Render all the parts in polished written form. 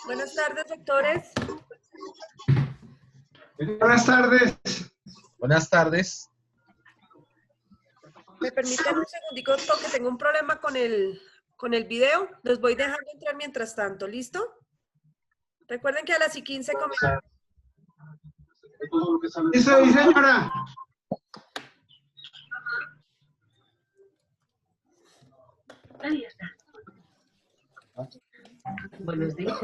Buenas tardes, doctores. Buenas tardes. Buenas tardes. ¿Me permiten un segundico que tengo un problema con el video? Los voy dejando entrar mientras tanto, ¿listo? Recuerden que a las 15 comenzamos. Sí, señora. Ahí está. Buenos días.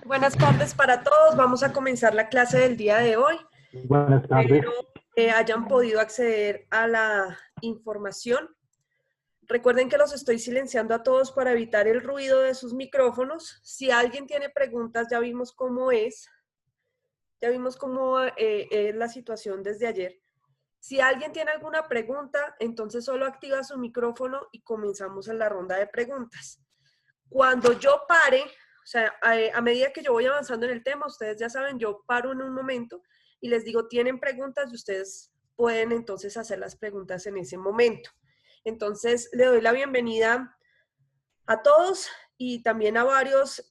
Buenas tardes para todos. Vamos a comenzar la clase del día de hoy. Buenas tardes. Espero que hayan podido acceder a la información. Recuerden que los estoy silenciando a todos para evitar el ruido de sus micrófonos. Si alguien tiene preguntas, ya vimos cómo es. Ya vimos cómo es la situación desde ayer. Si alguien tiene alguna pregunta, entonces solo activa su micrófono y comenzamos en la ronda de preguntas. Cuando yo pare, o sea, a medida que yo voy avanzando en el tema, ustedes ya saben, yo paro en un momento y les digo, ¿tienen preguntas? Y ustedes pueden entonces hacer las preguntas en ese momento. Entonces, le doy la bienvenida a todos y también a varios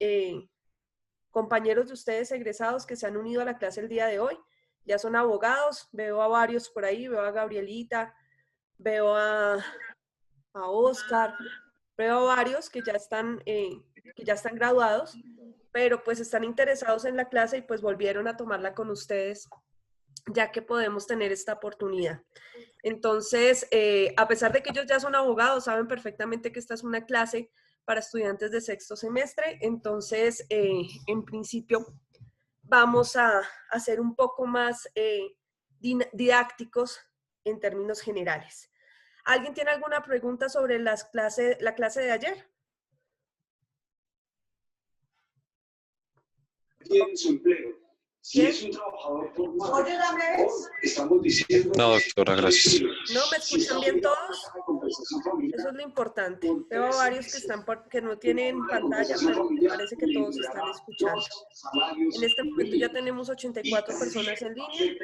compañeros de ustedes egresados que se han unido a la clase el día de hoy. Ya son abogados, veo a varios por ahí, veo a Gabrielita, veo a Oscar, veo a varios que ya están graduados, pero pues están interesados en la clase y pues volvieron a tomarla con ustedes, ya que podemos tener esta oportunidad. Entonces, a pesar de que ellos ya son abogados, saben perfectamente que esta es una clase para estudiantes de sexto semestre, entonces, en principio, vamos a ser un poco más didácticos en términos generales. ¿Alguien tiene alguna pregunta sobre la clase de ayer? Tiene su empleo. Si es un trabajador formal, estamos diciendo... No, doctora, gracias. ¿No me escuchan bien todos? Eso es lo importante. Veo a varios que no tienen pantalla, pero me parece que todos están escuchando. En este momento ya tenemos 84 personas en línea.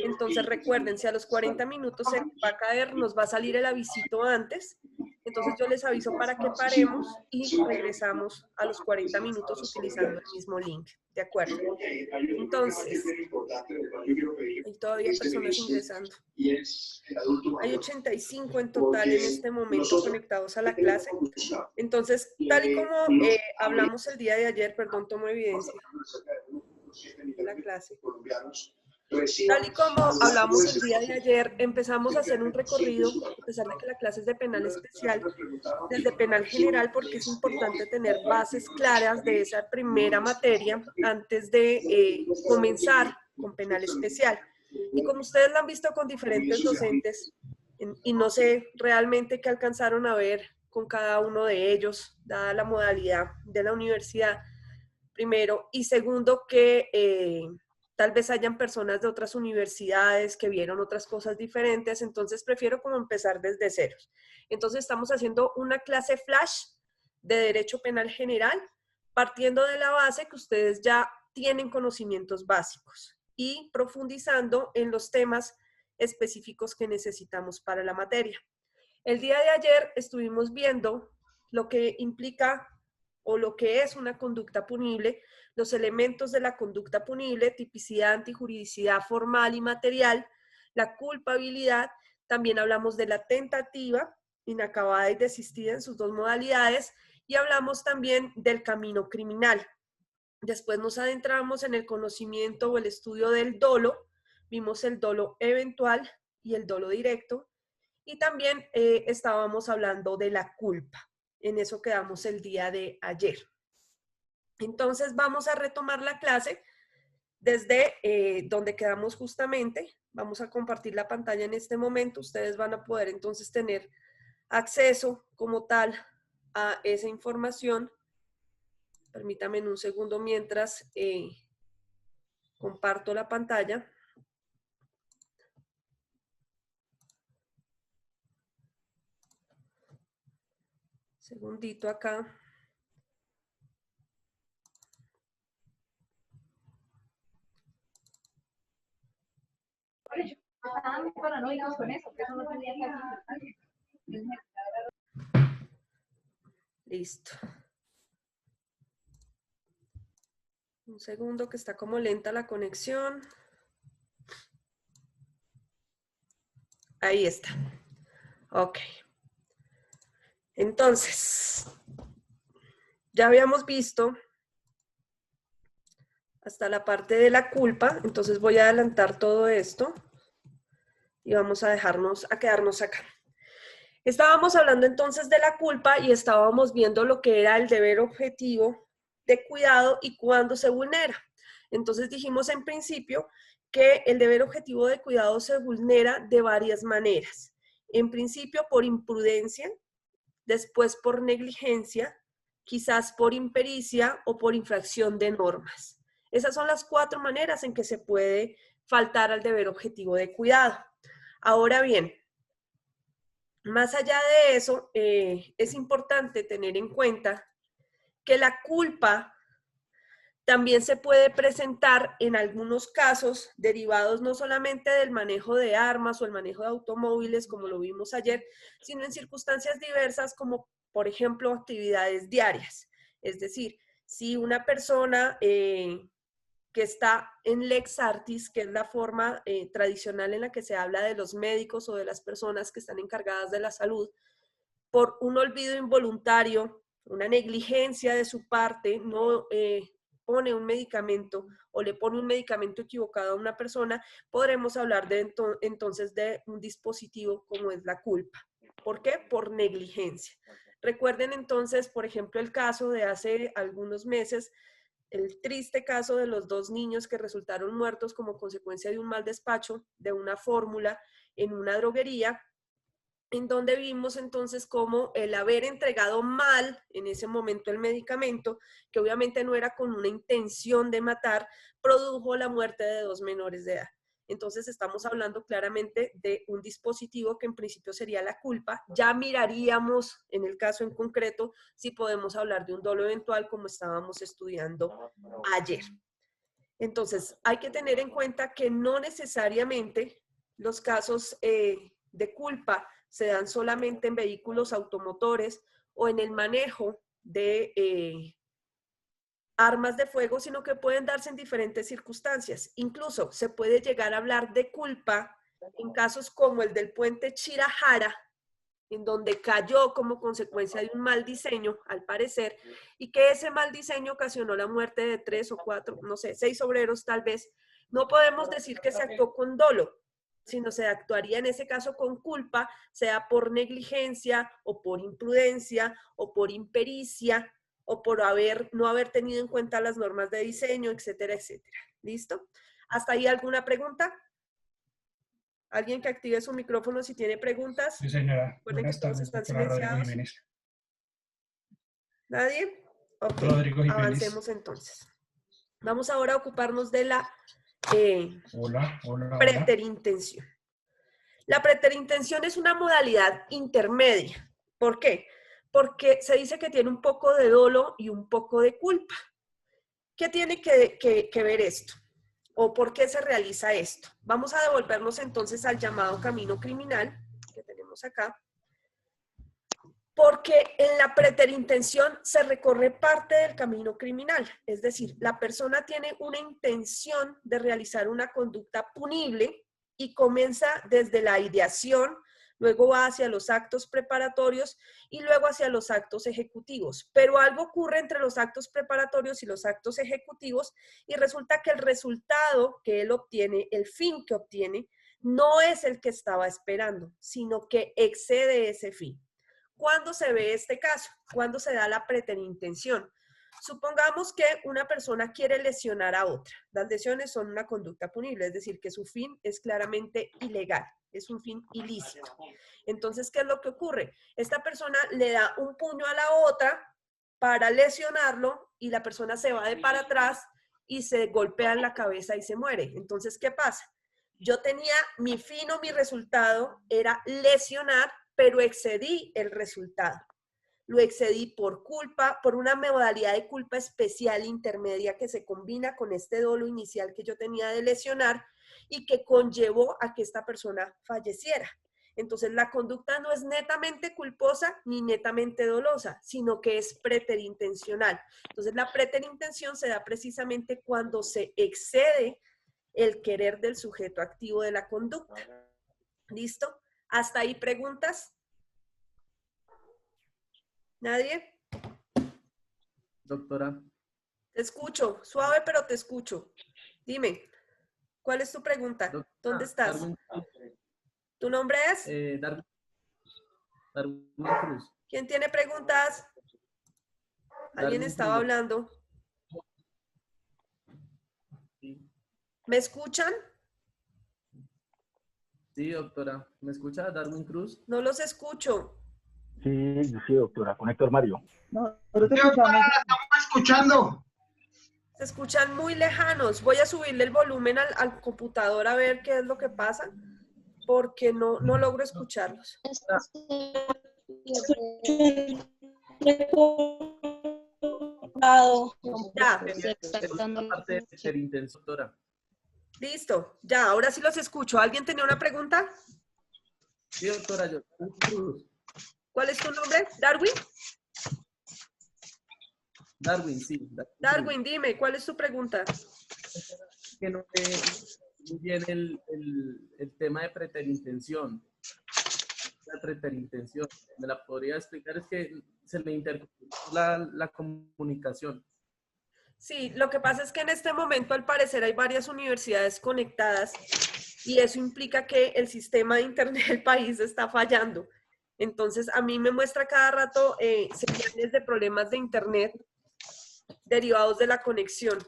Entonces recuerden, si a los 40 minutos se va a caer, nos va a salir el avisito antes. Entonces yo les aviso para que paremos y regresamos a los 40 minutos utilizando el mismo link. ¿De acuerdo? Entonces, hay todavía personas ingresando. Hay 85 en total en este momento conectados a la clase. Entonces, tal y como hablamos el día de ayer, perdón, tomo evidencia de la clase. Tal y como hablamos el día de ayer, empezamos a hacer un recorrido, a pesar de que la clase es de penal especial, desde penal general, porque es importante tener bases claras de esa primera materia antes de comenzar con penal especial. Y como ustedes lo han visto con diferentes docentes, y no sé realmente qué alcanzaron a ver con cada uno de ellos, dada la modalidad de la universidad, primero, y segundo, que tal vez hayan personas de otras universidades que vieron otras cosas diferentes, entonces prefiero como empezar desde ceros. Entonces estamos haciendo una clase flash de Derecho Penal General, partiendo de la base que ustedes ya tienen conocimientos básicos y profundizando en los temas específicos que necesitamos para la materia. El día de ayer estuvimos viendo lo que implica o lo que es una conducta punible, los elementos de la conducta punible, tipicidad, antijuridicidad formal y material, la culpabilidad, también hablamos de la tentativa, inacabada y desistida en sus dos modalidades, y hablamos también del camino criminal. Después nos adentramos en el conocimiento o el estudio del dolo, vimos el dolo eventual y el dolo directo, y también estábamos hablando de la culpa. En eso quedamos el día de ayer. Entonces vamos a retomar la clase desde donde quedamos justamente. Vamos a compartir la pantalla en este momento. Ustedes van a poder entonces tener acceso como tal a esa información. Permítanme un segundo mientras comparto la pantalla. Segundito acá. paranoicos con eso, que eso no tenía que hacer. Listo. Un segundo que está como lenta la conexión. Ahí está. Ok. Entonces, ya habíamos visto hasta la parte de la culpa, entonces voy a adelantar todo esto y vamos a quedarnos acá. Estábamos hablando entonces de la culpa y estábamos viendo lo que era el deber objetivo de cuidado y cuándo se vulnera. Entonces dijimos en principio que el deber objetivo de cuidado se vulnera de varias maneras. En principio por imprudencia, después por negligencia, quizás por impericia o por infracción de normas. Esas son las 4 maneras en que se puede faltar al deber objetivo de cuidado. Ahora bien, más allá de eso, es importante tener en cuenta que la culpa también se puede presentar en algunos casos derivados no solamente del manejo de armas o el manejo de automóviles, como lo vimos ayer, sino en circunstancias diversas como, por ejemplo, actividades diarias. Es decir, si una persona que está en lex artis, que es la forma tradicional en la que se habla de los médicos o de las personas que están encargadas de la salud, por un olvido involuntario, una negligencia de su parte, no pone un medicamento o le pone un medicamento equivocado a una persona, podremos hablar entonces de un dispositivo como es la culpa. ¿Por qué? Por negligencia. Recuerden entonces, por ejemplo, el caso de hace algunos meses, el triste caso de los 2 niños que resultaron muertos como consecuencia de un mal despacho de una fórmula en una droguería, en donde vimos entonces cómo el haber entregado mal en ese momento el medicamento, que obviamente no era con una intención de matar, produjo la muerte de 2 menores de edad. Entonces estamos hablando claramente de un dispositivo que en principio sería la culpa. Ya miraríamos en el caso en concreto si podemos hablar de un dolo eventual como estábamos estudiando ayer. Entonces hay que tener en cuenta que no necesariamente los casos de culpa se dan solamente en vehículos automotores o en el manejo de armas de fuego, sino que pueden darse en diferentes circunstancias. Incluso se puede llegar a hablar de culpa en casos como el del puente Chirajara, en donde cayó como consecuencia de un mal diseño, al parecer, y que ese mal diseño ocasionó la muerte de 3 o 4, no sé, 6 obreros tal vez. No podemos decir que se actuó con dolo, sino se actuaría en ese caso con culpa, sea por negligencia o por imprudencia o por impericia o por no haber tenido en cuenta las normas de diseño, etcétera, etcétera. ¿Listo? ¿Hasta ahí alguna pregunta? ¿Alguien que active su micrófono si tiene preguntas? Sí, señora. Recuerden Buenas que todos tardes, están doctora Rodrigo silenciados. Jiménez. ¿Nadie? Ok, Rodrigo Jiménez. avancemos entonces. Vamos ahora a ocuparnos de la Hola. preterintención. La preterintención es una modalidad intermedia. ¿Por qué? Porque se dice que tiene un poco de dolo y un poco de culpa. ¿Qué tiene que ver esto? ¿O por qué se realiza esto? Vamos a devolvernos entonces al llamado camino criminal que tenemos acá. Porque en la preterintención se recorre parte del camino criminal. Es decir, la persona tiene una intención de realizar una conducta punible y comienza desde la ideación, luego va hacia los actos preparatorios y luego hacia los actos ejecutivos. Pero algo ocurre entre los actos preparatorios y los actos ejecutivos y resulta que el resultado que él obtiene, el fin que obtiene, no es el que estaba esperando, sino que excede ese fin. ¿Cuándo se ve este caso? ¿Cuándo se da la preterintención? Supongamos que una persona quiere lesionar a otra. Las lesiones son una conducta punible, es decir, que su fin es claramente ilegal, es un fin ilícito. Entonces, ¿qué es lo que ocurre? Esta persona le da un puño a la otra para lesionarlo y la persona se va de para atrás y se golpea en la cabeza y se muere. Entonces, ¿qué pasa? Yo tenía mi fin o mi resultado era lesionar, pero excedí el resultado. Lo excedí por culpa, por una modalidad de culpa especial intermedia que se combina con este dolo inicial que yo tenía de lesionar y que conllevó a que esta persona falleciera. Entonces, la conducta no es netamente culposa ni netamente dolosa, sino que es preterintencional. Entonces, la preterintención se da precisamente cuando se excede el querer del sujeto activo de la conducta. ¿Listo? ¿Hasta ahí preguntas? ¿Nadie? Doctora. Te escucho, suave, pero te escucho. Dime, ¿cuál es tu pregunta? Doctora, ¿Dónde estás? Darwin, ¿Tu nombre es? Darwin Cruz. ¿Quién tiene preguntas? Alguien Darwin estaba Cruz. hablando. Sí. ¿Me escuchan? Sí, doctora. ¿Me escucha, Darwin Cruz? No los escucho. Sí, sí, doctora, con Héctor Mario. Estamos escuchando. Se escuchan muy lejanos. Voy a subirle el volumen al computador a ver qué es lo que pasa, porque no logro escucharlos. Ya, Parte de preterintención, doctora. listo. Ya, ahora sí los escucho. ¿Alguien tenía una pregunta? Sí, doctora, yo. Cruz. ¿Cuál es tu nombre? ¿Darwin? Darwin, sí. Darwin, dime, ¿cuál es tu pregunta? Que no sé muy bien el tema de preterintención. La preterintención. ¿Me la podría explicar? Es que se me interrumpió la comunicación. Sí, lo que pasa es que en este momento al parecer hay varias universidades conectadas y eso implica que el sistema de internet del país está fallando. Entonces a mí me muestra cada rato señales de problemas de internet derivados de la conexión.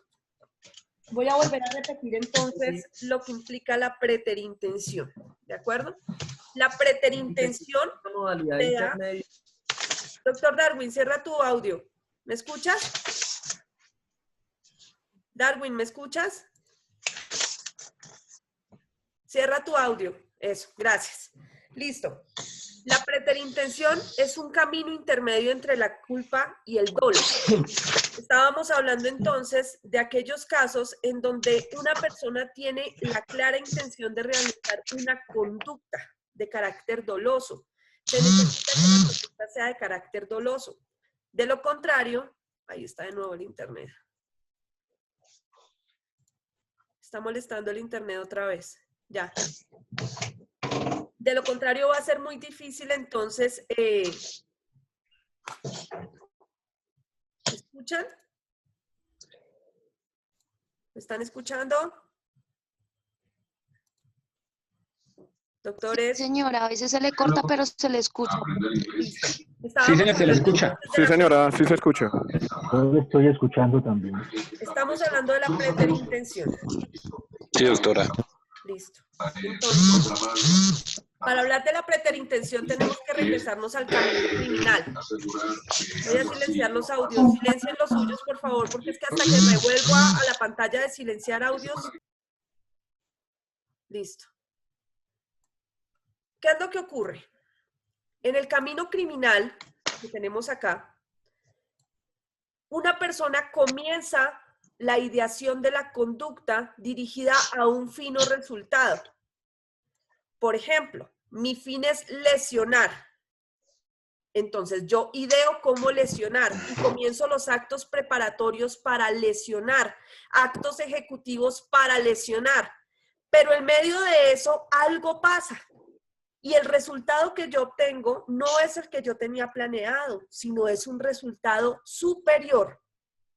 Voy a volver a repetir entonces lo que implica la preterintención, ¿de acuerdo? La preterintención Modalidad te da... intermedia. Doctor Darwin, cierra tu audio. ¿Me escuchas? Darwin, ¿me escuchas? Cierra tu audio. Eso, gracias. Listo. La preterintención es un camino intermedio entre la culpa y el dolo. Estábamos hablando entonces de aquellos casos en donde una persona tiene la clara intención de realizar una conducta de carácter doloso. Se necesita que la conducta sea de carácter doloso. De lo contrario, ahí está de nuevo el internet. Está molestando el internet otra vez. Ya. De lo contrario va a ser muy difícil entonces. ¿Me escuchan? ¿Me están escuchando? Doctores. Señora, a veces se le corta, pero se le escucha. Sí, señor, se le escucha. Sí, señora, sí se escucha. Yo le estoy escuchando también. Estamos hablando de la preterintención. Sí, doctora. Listo. Entonces, para hablar de la preterintención tenemos que regresarnos al camino criminal. Voy a silenciar los audios. Silencien los suyos, por favor, porque es que hasta que me vuelvo a la pantalla de silenciar audios. Listo. ¿Qué es lo que ocurre? En el camino criminal que tenemos acá, una persona comienza la ideación de la conducta dirigida a un fin o resultado. Por ejemplo, mi fin es lesionar. Entonces yo ideo cómo lesionar y comienzo los actos preparatorios para lesionar, actos ejecutivos para lesionar. Pero en medio de eso algo pasa. Y el resultado que yo obtengo no es el que yo tenía planeado, sino es un resultado superior.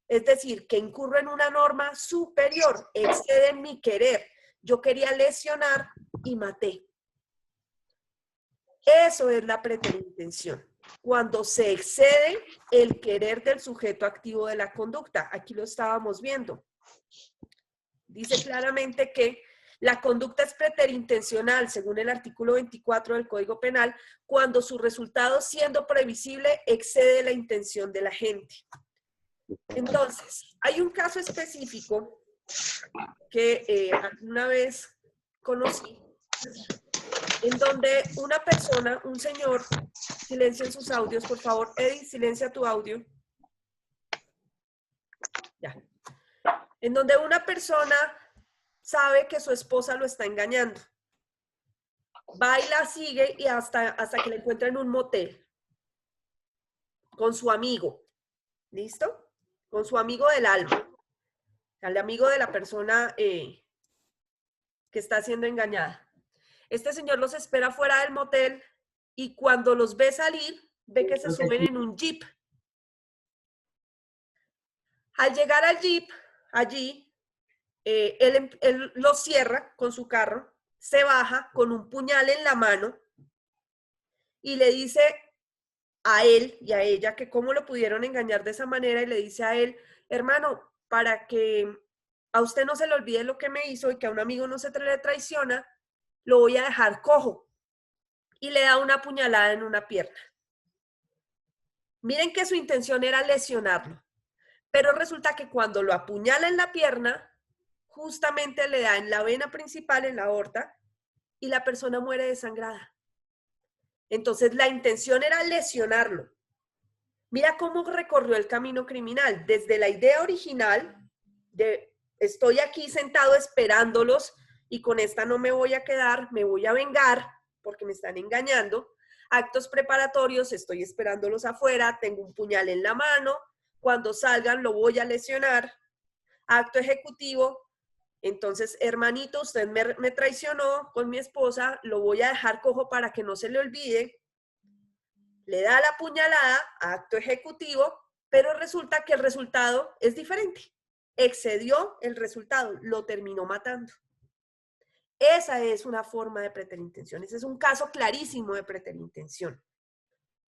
Es decir, que incurro en una norma superior, excede mi querer. Yo quería lesionar y maté. Eso es la preterintención. Cuando se excede el querer del sujeto activo de la conducta. Aquí lo estábamos viendo. Dice claramente que la conducta es preterintencional, según el artículo 24 del Código Penal, cuando su resultado, siendo previsible, excede la intención del agente. Entonces, hay un caso específico que alguna vez conocí, en donde una persona, un señor, silencien sus audios, por favor. Eddie, silencia tu audio. Ya. En donde una persona sabe que su esposa lo está engañando. Va y la sigue y hasta que la encuentra en un motel con su amigo. ¿Listo? Con su amigo del alma. Al amigo de la persona que está siendo engañada. Este señor los espera fuera del motel y cuando los ve salir, ve que se suben en un jeep. Al llegar al jeep, allí, él lo cierra con su carro, se baja con un puñal en la mano y le dice a él y a ella que cómo lo pudieron engañar de esa manera y le dice a él, hermano, para que a usted no se le olvide lo que me hizo y que a un amigo no se le traiciona, lo voy a dejar cojo. Y le da una puñalada en una pierna. Miren que su intención era lesionarlo. Pero resulta que cuando lo apuñala en la pierna, justamente le da en la vena principal, en la aorta, y la persona muere desangrada. Entonces la intención era lesionarlo. Mira cómo recorrió el camino criminal. Desde la idea original de estoy aquí sentado esperándolos y con esta no me voy a quedar, me voy a vengar porque me están engañando. Actos preparatorios, estoy esperándolos afuera, tengo un puñal en la mano. Cuando salgan lo voy a lesionar. Acto ejecutivo, entonces, hermanito, usted me traicionó con mi esposa, lo voy a dejar cojo para que no se le olvide. Le da la puñalada, acto ejecutivo, pero resulta que el resultado es diferente. Excedió el resultado, lo terminó matando. Esa es una forma de preterintención. Ese es un caso clarísimo de preterintención.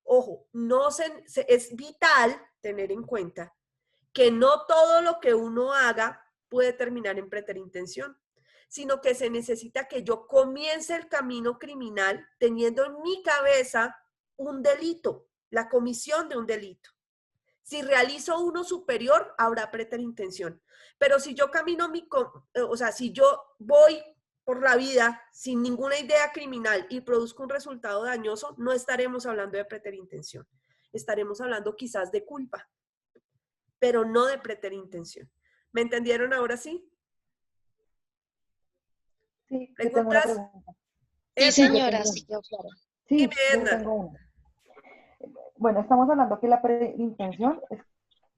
Ojo, es vital tener en cuenta que no todo lo que uno haga puede terminar en preterintención, sino que se necesita que yo comience el camino criminal teniendo en mi cabeza un delito, la comisión de un delito. Si realizo uno superior, habrá preterintención. Pero si yo camino si yo voy por la vida sin ninguna idea criminal y produzco un resultado dañoso, no estaremos hablando de preterintención. Estaremos hablando quizás de culpa, pero no de preterintención. ¿Me entendieron ahora sí? Sí, ¿Preguntas? yo tengo una pregunta. Sí, señora, sí, quedó claro. Sí, Dime, yo Edna. tengo una. Bueno, estamos hablando que la preterintención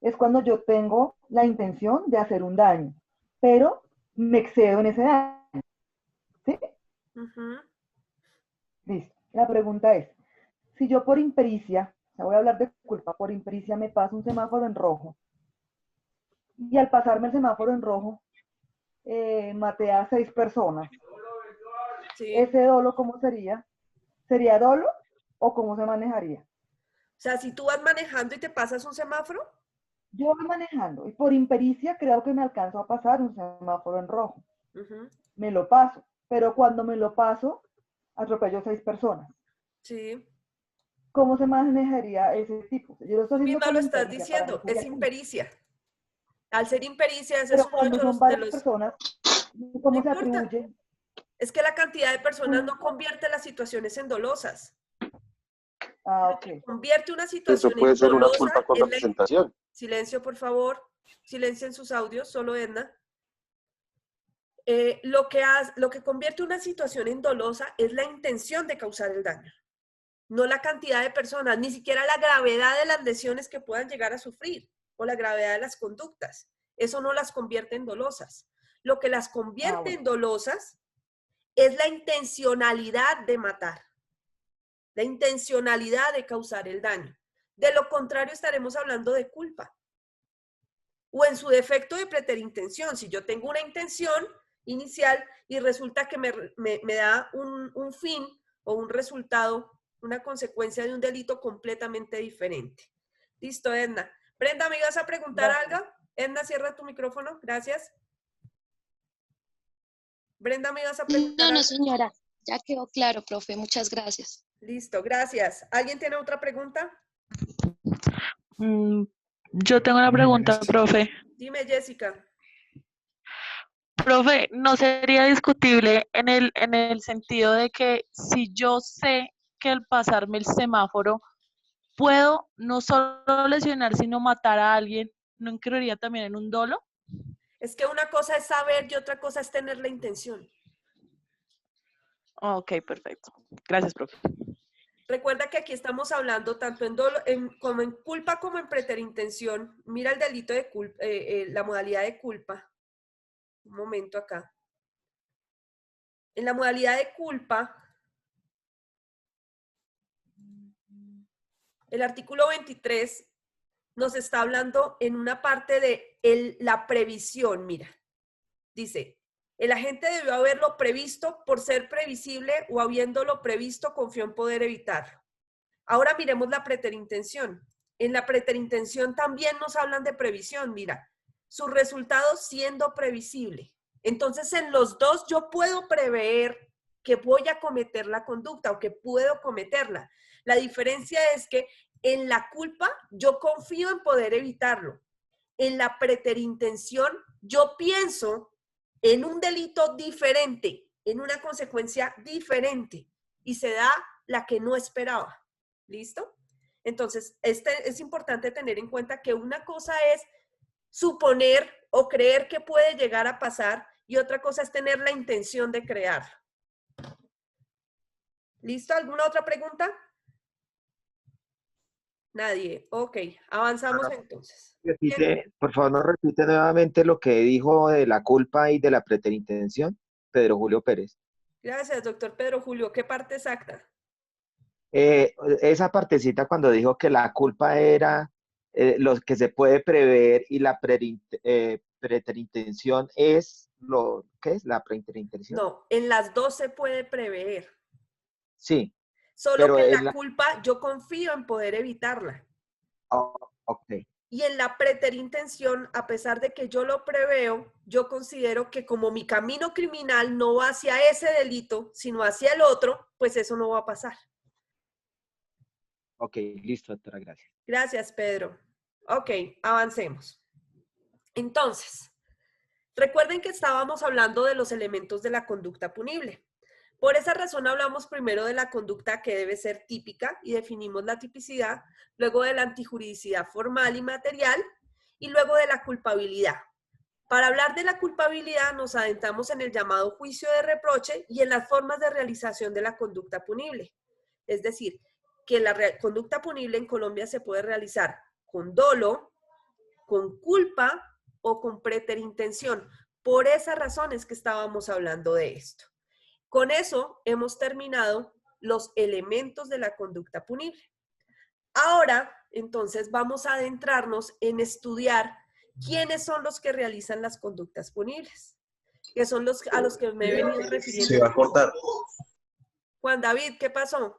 es cuando yo tengo la intención de hacer un daño, pero me excedo en ese daño. ¿Sí? Listo. La pregunta es, si yo por impericia, voy a hablar de culpa, por impericia me paso un semáforo en rojo, y al pasarme el semáforo en rojo, maté a 6 personas. Sí. ¿Ese dolo cómo sería? ¿Sería dolo o cómo se manejaría? O sea, si tú vas manejando y te pasas un semáforo. Yo voy manejando y por impericia creo que me alcanzo a pasar un semáforo en rojo. Me lo paso, pero cuando me lo paso, atropello 6 personas. Sí. ¿Cómo se manejaría ese tipo? Yo lo estoy Misma lo estás diciendo, es impericia. Al ser impericia, ese pero es uno cuando son varias personas, ¿cómo se atribuye? Es que la cantidad de personas no convierte las situaciones en dolosas. Ah, ok. Convierte una situación Eso puede ser una dolosa culpa con representación. Silencio, por favor. Silencio en sus audios, solo Edna. Lo que convierte una situación en dolosa es la intención de causar el daño. No la cantidad de personas, ni siquiera la gravedad de las lesiones que puedan llegar a sufrir o la gravedad de las conductas. Eso no las convierte en dolosas. Lo que las convierte en dolosas es la intencionalidad de matar, la intencionalidad de causar el daño. De lo contrario, estaremos hablando de culpa. O en su defecto de preterintención. Si yo tengo una intención inicial y resulta que me da un fin o un resultado, una consecuencia de un delito completamente diferente. Listo, Edna. Brenda, ¿me ibas a preguntar algo? Edna, cierra tu micrófono. Gracias. Brenda, ¿me ibas a preguntar No, señora. Ya quedó claro, profe. Muchas gracias. Listo, gracias. ¿Alguien tiene otra pregunta? Yo tengo una pregunta, profe. Dime, Jessica. Profe, ¿no sería discutible en el sentido de que si yo sé que al pasarme el semáforo puedo no solo lesionar, sino matar a alguien, no incurriría también en un dolo? Es que una cosa es saber y otra cosa es tener la intención. Ok, perfecto. Gracias, profe. Recuerda que aquí estamos hablando tanto como en culpa como en preterintención. Mira el delito de culpa, la modalidad de culpa. Un momento acá. En la modalidad de culpa, el artículo 23 nos está hablando en una parte de la previsión. Mira, dice, el agente debió haberlo previsto por ser previsible o habiéndolo previsto confió en poder evitarlo. Ahora miremos la preterintención. En la preterintención también nos hablan de previsión. Mira, sus resultados siendo previsible. Entonces, en los dos yo puedo prever que voy a cometer la conducta o que puedo cometerla. La diferencia es que en la culpa yo confío en poder evitarlo. En la preterintención yo pienso en un delito diferente, en una consecuencia diferente y se da la que no esperaba. ¿Listo? Entonces, es importante tener en cuenta que una cosa es suponer o creer que puede llegar a pasar y otra cosa es tener la intención de crear. ¿Listo? ¿Alguna otra pregunta? Nadie. Ok, avanzamos entonces. Por favor, nos repite nuevamente lo que dijo de la culpa y de la preterintención, Pedro Julio Pérez. Gracias, doctor Pedro Julio. ¿Qué parte exacta? Esa partecita cuando dijo que la culpa era lo que se puede prever y la preterintención es lo ¿qué es la preterintención? No, en las dos se puede prever. Sí. Solo que en la culpa yo confío en poder evitarla. Oh, ok. Y en la preterintención, a pesar de que yo lo preveo, yo considero que como mi camino criminal no va hacia ese delito, sino hacia el otro, pues eso no va a pasar. Ok, listo, doctora, gracias. Gracias, Pedro. Ok, avancemos. Entonces, recuerden que estábamos hablando de los elementos de la conducta punible. Por esa razón hablamos primero de la conducta que debe ser típica y definimos la tipicidad, luego de la antijuridicidad formal y material y luego de la culpabilidad. Para hablar de la culpabilidad nos adentramos en el llamado juicio de reproche y en las formas de realización de la conducta punible. Es decir, que la conducta punible en Colombia se puede realizar con dolo, con culpa o con preterintención. Por esa razón es que estábamos hablando de esto. Con eso hemos terminado los elementos de la conducta punible. Ahora, entonces, vamos a adentrarnos en estudiar quiénes son los que realizan las conductas punibles, que son los a los que me he venido refiriendo. Se va a cortar. Juan David, ¿qué pasó?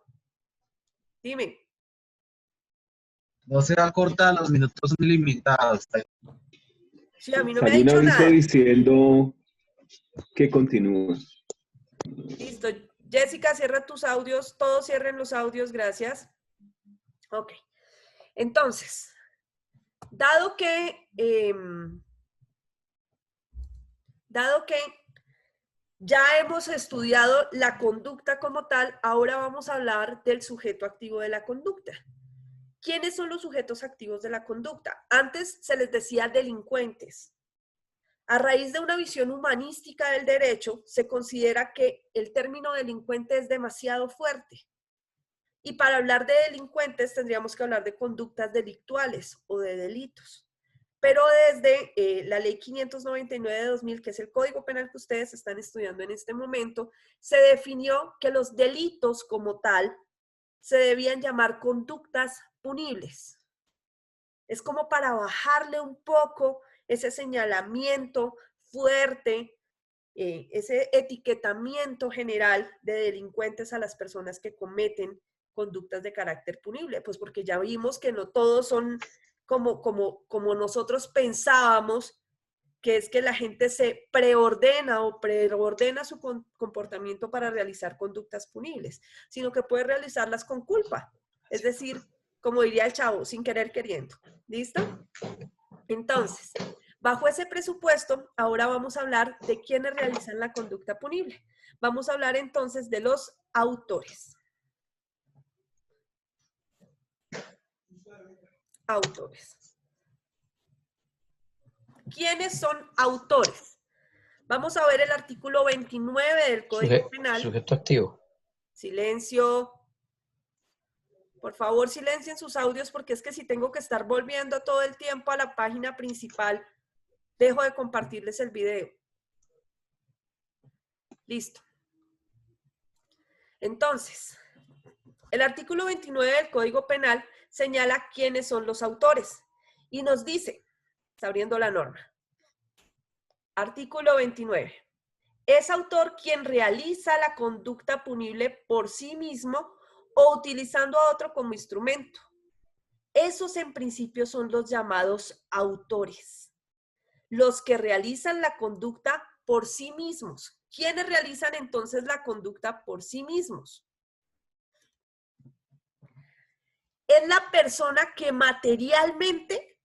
Dime. No se va a cortar, los minutos son limitados. Sí, a mí no me ha Salió un dicho aviso nada. diciendo que continúa. Listo. Jessica, cierra tus audios. Todos cierren los audios, gracias. Ok. Entonces, dado que ya hemos estudiado la conducta como tal, ahora vamos a hablar del sujeto activo de la conducta. ¿Quiénes son los sujetos activos de la conducta? Antes se les decía delincuentes. A raíz de una visión humanística del derecho, se considera que el término delincuente es demasiado fuerte. Y para hablar de delincuentes tendríamos que hablar de conductas delictuales o de delitos. Pero desde la ley 599 de 2000, que es el Código Penal que ustedes están estudiando en este momento, se definió que los delitos como tal se debían llamar conductas punibles. Es como para bajarle un poco ese señalamiento fuerte, ese etiquetamiento general de delincuentes a las personas que cometen conductas de carácter punible, pues porque ya vimos que no todos son como nosotros pensábamos, que es que la gente se preordena o preordena su comportamiento para realizar conductas punibles, sino que puede realizarlas con culpa, es decir, como diría el chavo, sin querer queriendo. ¿Listo? Entonces, bajo ese presupuesto, ahora vamos a hablar de quiénes realizan la conducta punible. Vamos a hablar entonces de los autores. Autores. ¿Quiénes son autores? Vamos a ver el artículo 29 del Código Penal. Sujeto activo. Silencio. Por favor, silencien sus audios porque es que si tengo que estar volviendo todo el tiempo a la página principal, dejo de compartirles el video. Listo. Entonces, el artículo 29 del Código Penal señala quiénes son los autores y nos dice, está abriendo la norma, artículo 29, es autor quien realiza la conducta punible por sí mismo o utilizando a otro como instrumento. Esos en principio son los llamados autores, los que realizan la conducta por sí mismos. ¿Quiénes realizan entonces la conducta por sí mismos? Es la persona que materialmente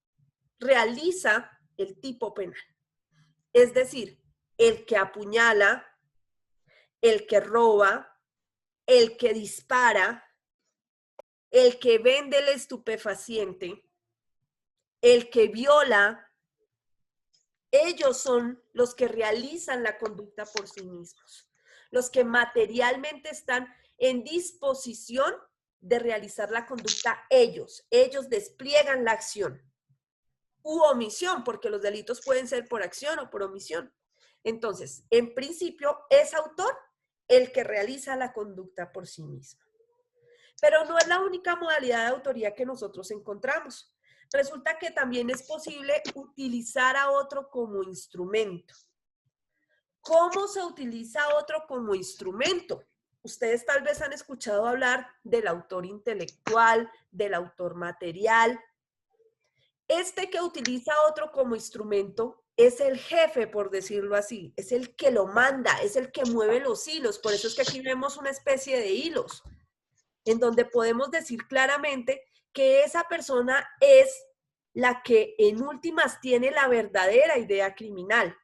realiza el tipo penal. Es decir, el que apuñala, el que roba, el que dispara, el que vende el estupefaciente, el que viola. Ellos son los que realizan la conducta por sí mismos, los que materialmente están en disposición de realizar la conducta ellos. Ellos despliegan la acción u omisión, porque los delitos pueden ser por acción o por omisión. Entonces, en principio, es autor el que realiza la conducta por sí mismo. Pero no es la única modalidad de autoría que nosotros encontramos. Resulta que también es posible utilizar a otro como instrumento. ¿Cómo se utiliza a otro como instrumento? Ustedes tal vez han escuchado hablar del autor intelectual, del autor material. Este que utiliza a otro como instrumento es el jefe, por decirlo así. Es el que lo manda, es el que mueve los hilos. Por eso es que aquí vemos una especie de hilos, en donde podemos decir claramente que esa persona es la que en últimas tiene la verdadera idea criminal.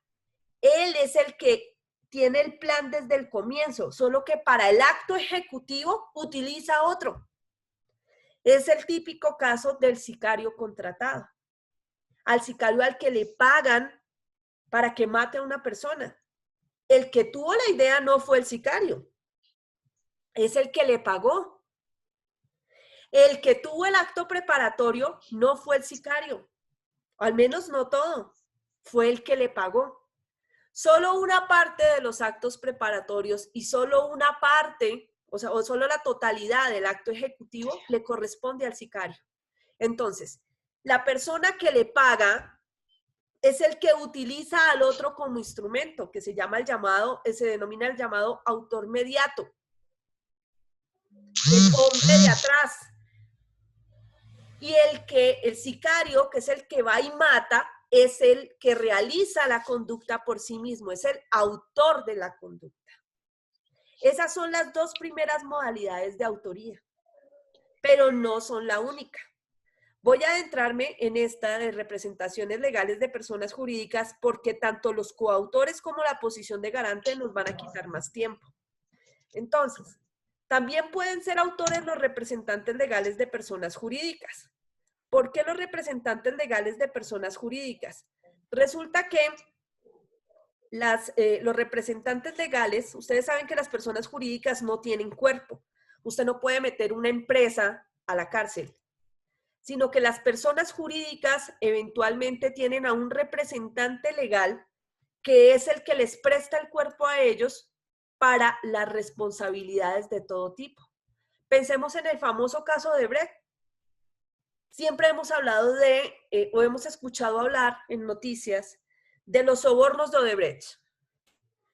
Él es el que tiene el plan desde el comienzo, solo que para el acto ejecutivo utiliza otro. Es el típico caso del sicario contratado. Al sicario al que le pagan para que mate a una persona. El que tuvo la idea no fue el sicario, es el que le pagó. El que tuvo el acto preparatorio no fue el sicario, al menos no todo, fue el que le pagó. Solo una parte de los actos preparatorios y solo una parte, o solo la totalidad del acto ejecutivo le corresponde al sicario. Entonces, la persona que le paga es el que utiliza al otro como instrumento, que se denomina el llamado autor mediato. El hombre de atrás. Y el sicario, que es el que va y mata, es el que realiza la conducta por sí mismo, es el autor de la conducta. Esas son las dos primeras modalidades de autoría, pero no son la única. Voy a adentrarme en esta de representaciones legales de personas jurídicas porque tanto los coautores como la posición de garante nos van a quitar más tiempo. Entonces, también pueden ser autores los representantes legales de personas jurídicas. ¿Por qué los representantes legales de personas jurídicas? Resulta que los representantes legales, ustedes saben que las personas jurídicas no tienen cuerpo. Usted no puede meter una empresa a la cárcel, sino que las personas jurídicas eventualmente tienen a un representante legal que es el que les presta el cuerpo a ellos para las responsabilidades de todo tipo. Pensemos en el famoso caso de Odebrecht. Siempre hemos hablado o hemos escuchado hablar en noticias de los sobornos de Odebrecht,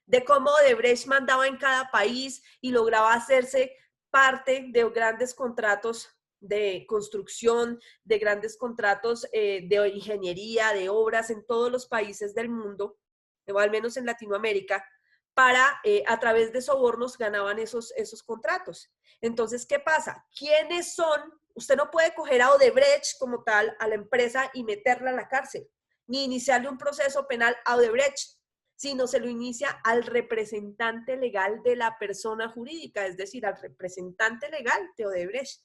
de cómo Odebrecht mandaba en cada país y lograba hacerse parte de grandes contratos de construcción, de grandes contratos de ingeniería, de obras en todos los países del mundo, o al menos en Latinoamérica, para a través de sobornos ganaban esos contratos. Entonces, ¿qué pasa? ¿Quiénes son? Usted no puede coger a Odebrecht como tal, a la empresa, y meterla a la cárcel, ni iniciarle un proceso penal a Odebrecht, sino se lo inicia al representante legal de la persona jurídica, es decir, al representante legal de Odebrecht.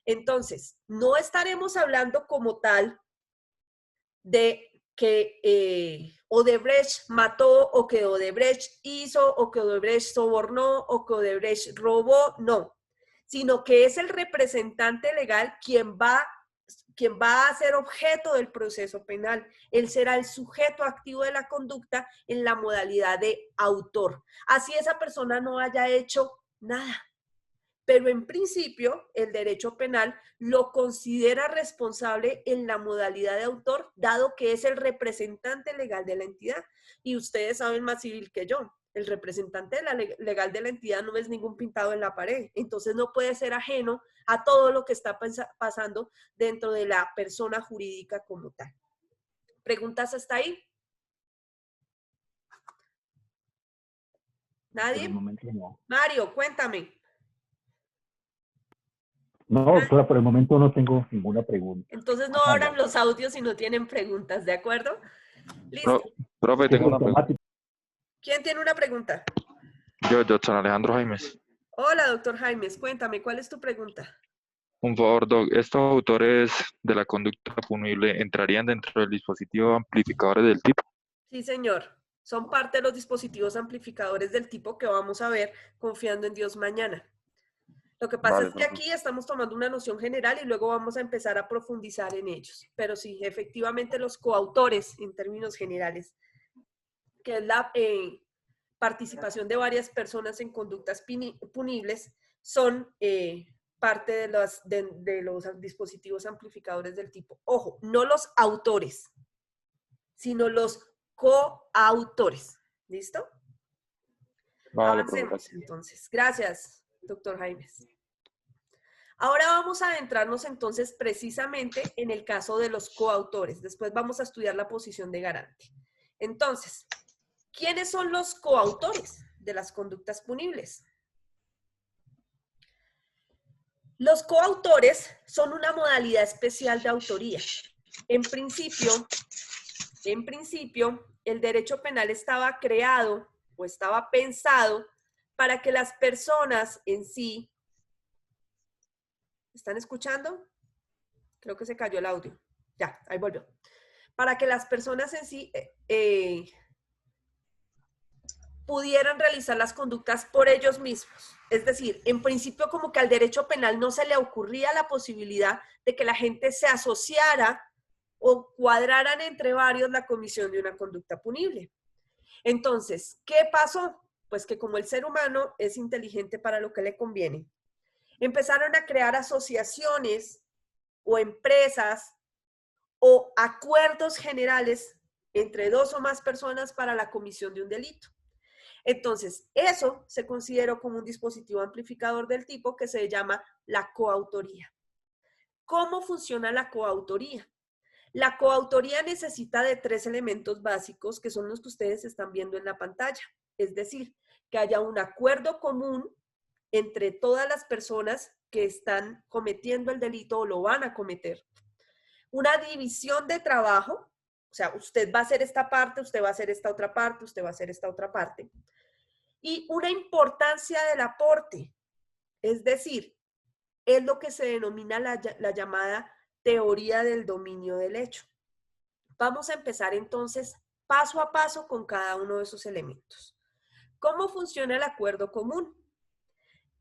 Entonces, no estaremos hablando como tal de que Odebrecht mató, o que Odebrecht hizo, o que Odebrecht sobornó, o que Odebrecht robó, no, sino que es el representante legal quien va a ser objeto del proceso penal. Él será el sujeto activo de la conducta en la modalidad de autor. Así esa persona no haya hecho nada. Pero en principio, el derecho penal lo considera responsable en la modalidad de autor, dado que es el representante legal de la entidad. Y ustedes saben más civil que yo. El representante legal de la entidad no es ningún pintado en la pared. Entonces no puede ser ajeno a todo lo que está pasando dentro de la persona jurídica como tal. ¿Preguntas hasta ahí? ¿Nadie? Por el momento no. Mario, cuéntame. No, doctora, por el momento no tengo ninguna pregunta. Entonces no abran los audios si no tienen preguntas, ¿de acuerdo? Listo. Profe, tengo una pregunta. ¿Quién tiene una pregunta? Yo, doctor Alejandro Jaimes. Hola, doctor Jaimes, cuéntame, ¿cuál es tu pregunta? Un favor, Doc, ¿estos autores de la conducta punible entrarían dentro del dispositivo amplificadores del tipo? Sí, señor. Son parte de los dispositivos amplificadores del tipo que vamos a ver confiando en Dios mañana. Lo que pasa es que aquí estamos tomando una noción general y luego vamos a empezar a profundizar en ellos. Pero sí, efectivamente los coautores en términos generales, que es la participación de varias personas en conductas punibles, son parte de los dispositivos amplificadores del tipo. Ojo, no los autores, sino los coautores. ¿Listo? Vale, Avancemos entonces. Gracias, doctor Jaimes. Ahora vamos a adentrarnos entonces precisamente en el caso de los coautores. Después vamos a estudiar la posición de garante. Entonces, ¿quiénes son los coautores de las conductas punibles? Los coautores son una modalidad especial de autoría. En principio, el derecho penal estaba creado o estaba pensado para que las personas en sí... ¿Están escuchando? Creo que se cayó el audio. Ya, ahí volvió. Para que las personas en sí pudieran realizar las conductas por ellos mismos. Es decir, en principio como que al derecho penal no se le ocurría la posibilidad de que la gente se asociara o cuadraran entre varios la comisión de una conducta punible. Entonces, ¿qué pasó? Pues que como el ser humano es inteligente para lo que le conviene, empezaron a crear asociaciones o empresas o acuerdos generales entre dos o más personas para la comisión de un delito. Entonces, eso se consideró como un dispositivo amplificador del tipo que se llama la coautoría. ¿Cómo funciona la coautoría? La coautoría necesita de 3 elementos básicos que son los que ustedes están viendo en la pantalla. Es decir, que haya un acuerdo común entre todas las personas que están cometiendo el delito o lo van a cometer. Una división de trabajo, o sea, usted va a hacer esta parte, usted va a hacer esta otra parte, usted va a hacer esta otra parte. Y una importancia del aporte, es decir, es lo que se denomina la llamada teoría del dominio del hecho. Vamos a empezar entonces paso a paso con cada uno de esos elementos. ¿Cómo funciona el acuerdo común?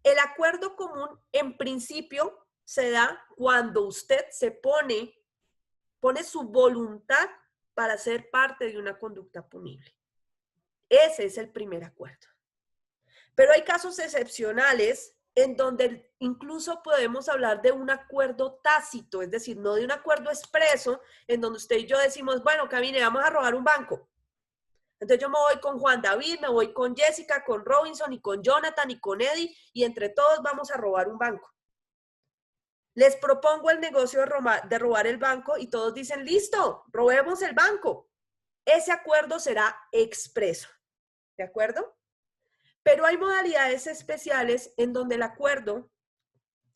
El acuerdo común, en principio, se da cuando usted se pone su voluntad para ser parte de una conducta punible. Ese es el primer acuerdo. Pero hay casos excepcionales en donde incluso podemos hablar de un acuerdo tácito, es decir, no de un acuerdo expreso, en donde usted y yo decimos, bueno, camine, vamos a robar un banco. Entonces yo me voy con Juan David, me voy con Jessica, con Robinson y con Jonathan y con Eddie y entre todos vamos a robar un banco. Les propongo el negocio de robar el banco y todos dicen, listo, robemos el banco. Ese acuerdo será expreso, ¿de acuerdo? Pero hay modalidades especiales en donde el acuerdo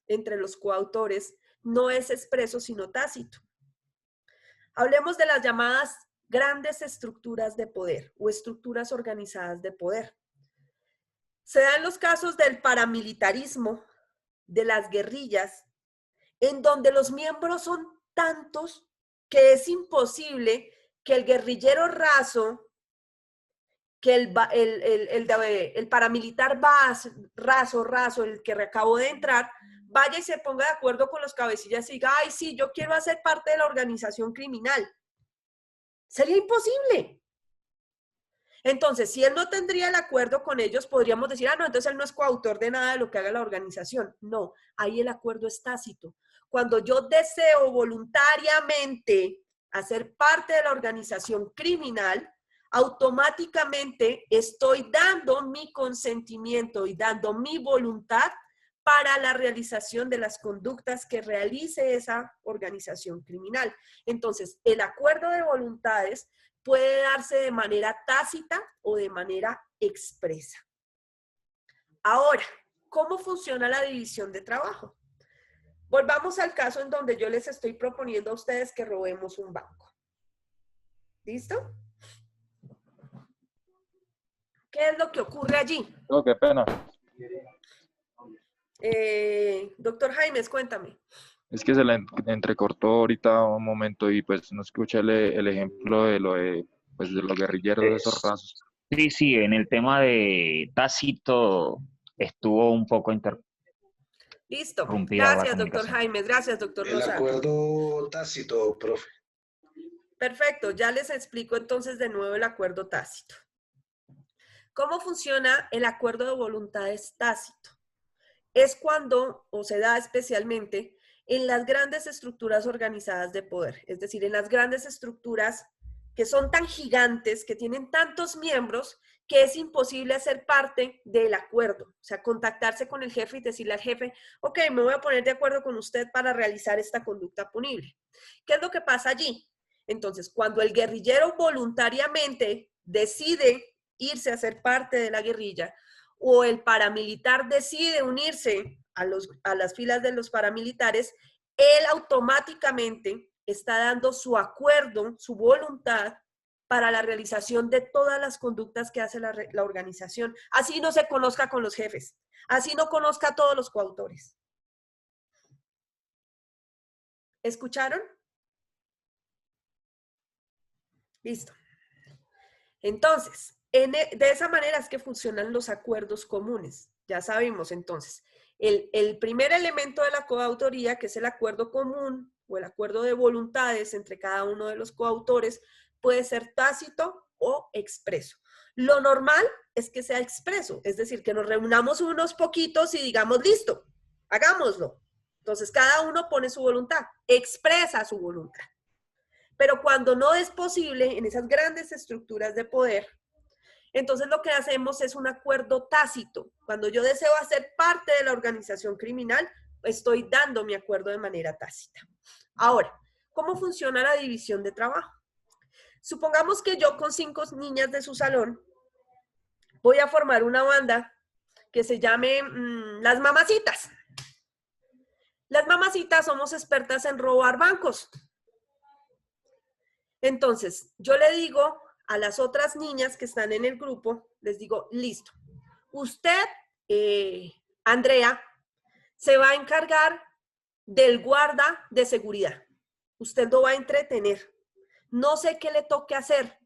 entre los coautores no es expreso sino tácito. Hablemos de las llamadas grandes estructuras de poder o estructuras organizadas de poder. Se dan los casos del paramilitarismo, de las guerrillas, en donde los miembros son tantos que es imposible que el guerrillero raso, que el paramilitar raso, el que acabó de entrar, vaya y se ponga de acuerdo con los cabecillas y diga, ay, sí, yo quiero hacer parte de la organización criminal. Sería imposible. Entonces, si él no tendría el acuerdo con ellos, podríamos decir, ah, no, entonces él no es coautor de nada de lo que haga la organización. No, ahí el acuerdo es tácito. Cuando yo deseo voluntariamente hacer parte de la organización criminal, automáticamente estoy dando mi consentimiento y dando mi voluntad para la realización de las conductas que realice esa organización criminal. Entonces, el acuerdo de voluntades puede darse de manera tácita o de manera expresa. Ahora, ¿cómo funciona la división de trabajo? Volvamos al caso en donde yo les estoy proponiendo a ustedes que robemos un banco. ¿Listo? ¿Qué es lo que ocurre allí? Oh, qué pena. Doctor Jaimes, cuéntame. Es que se le entrecortó ahorita un momento y pues no escuché el ejemplo de pues, de los guerrilleros de esos rasos. Sí, sí, en el tema de Tácito estuvo un poco Listo. interrumpida Gracias, la doctor comunicación. Jaimes. Gracias, doctor El Rosario. acuerdo tácito, profe. Perfecto. Ya les explico entonces de nuevo el acuerdo tácito. ¿Cómo funciona el acuerdo de voluntades tácito? Es cuando, o se da especialmente, en las grandes estructuras organizadas de poder, es decir, en las grandes estructuras que son tan gigantes, que tienen tantos miembros, que es imposible hacer parte del acuerdo. O sea, contactarse con el jefe y decirle al jefe, ok, me voy a poner de acuerdo con usted para realizar esta conducta punible. ¿Qué es lo que pasa allí? Entonces, cuando el guerrillero voluntariamente decide irse a ser parte de la guerrilla, o el paramilitar decide unirse a las filas de los paramilitares, él automáticamente está dando su acuerdo, su voluntad para la realización de todas las conductas que hace la organización. Así no se conozca con los jefes, así no conozca a todos los coautores. ¿Escucharon? Listo. Entonces, de esa manera es que funcionan los acuerdos comunes. Ya sabemos entonces, el primer elemento de la coautoría, que es el acuerdo común o el acuerdo de voluntades entre cada uno de los coautores, puede ser tácito o expreso. Lo normal es que sea expreso, es decir, que nos reunamos unos poquitos y digamos, listo, hagámoslo. Entonces, cada uno pone su voluntad, expresa su voluntad. Pero cuando no es posible en esas grandes estructuras de poder, entonces lo que hacemos es un acuerdo tácito. Cuando yo deseo hacer parte de la organización criminal, estoy dando mi acuerdo de manera tácita. Ahora, ¿cómo funciona la división de trabajo? Supongamos que yo con 5 niñas de su salón voy a formar una banda que se llame Las Mamacitas. Las Mamacitas somos expertas en robar bancos. Entonces, yo le digo a las otras niñas que están en el grupo, les digo, listo, usted, Andrea, se va a encargar del guarda de seguridad. Usted lo va a entretener. No sé qué le toque hacer,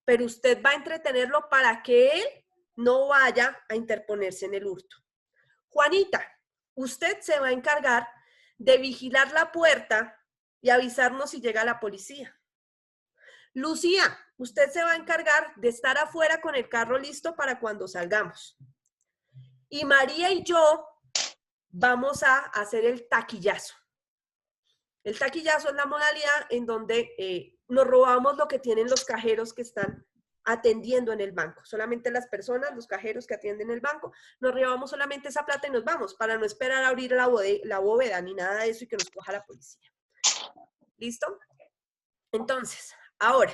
pero usted va a entretenerlo para que él no vaya a interponerse en el hurto. Juanita, usted se va a encargar de vigilar la puerta y avisarnos si llega la policía. Lucía, usted se va a encargar de estar afuera con el carro listo para cuando salgamos. Y María y yo vamos a hacer el taquillazo. El taquillazo es la modalidad en donde nos robamos lo que tienen los cajeros que están atendiendo en el banco. Solamente las personas, los cajeros que atienden el banco, nos robamos solamente esa plata y nos vamos para no esperar a abrir la bóveda ni nada de eso y que nos coja la policía. ¿Listo? Entonces, ahora,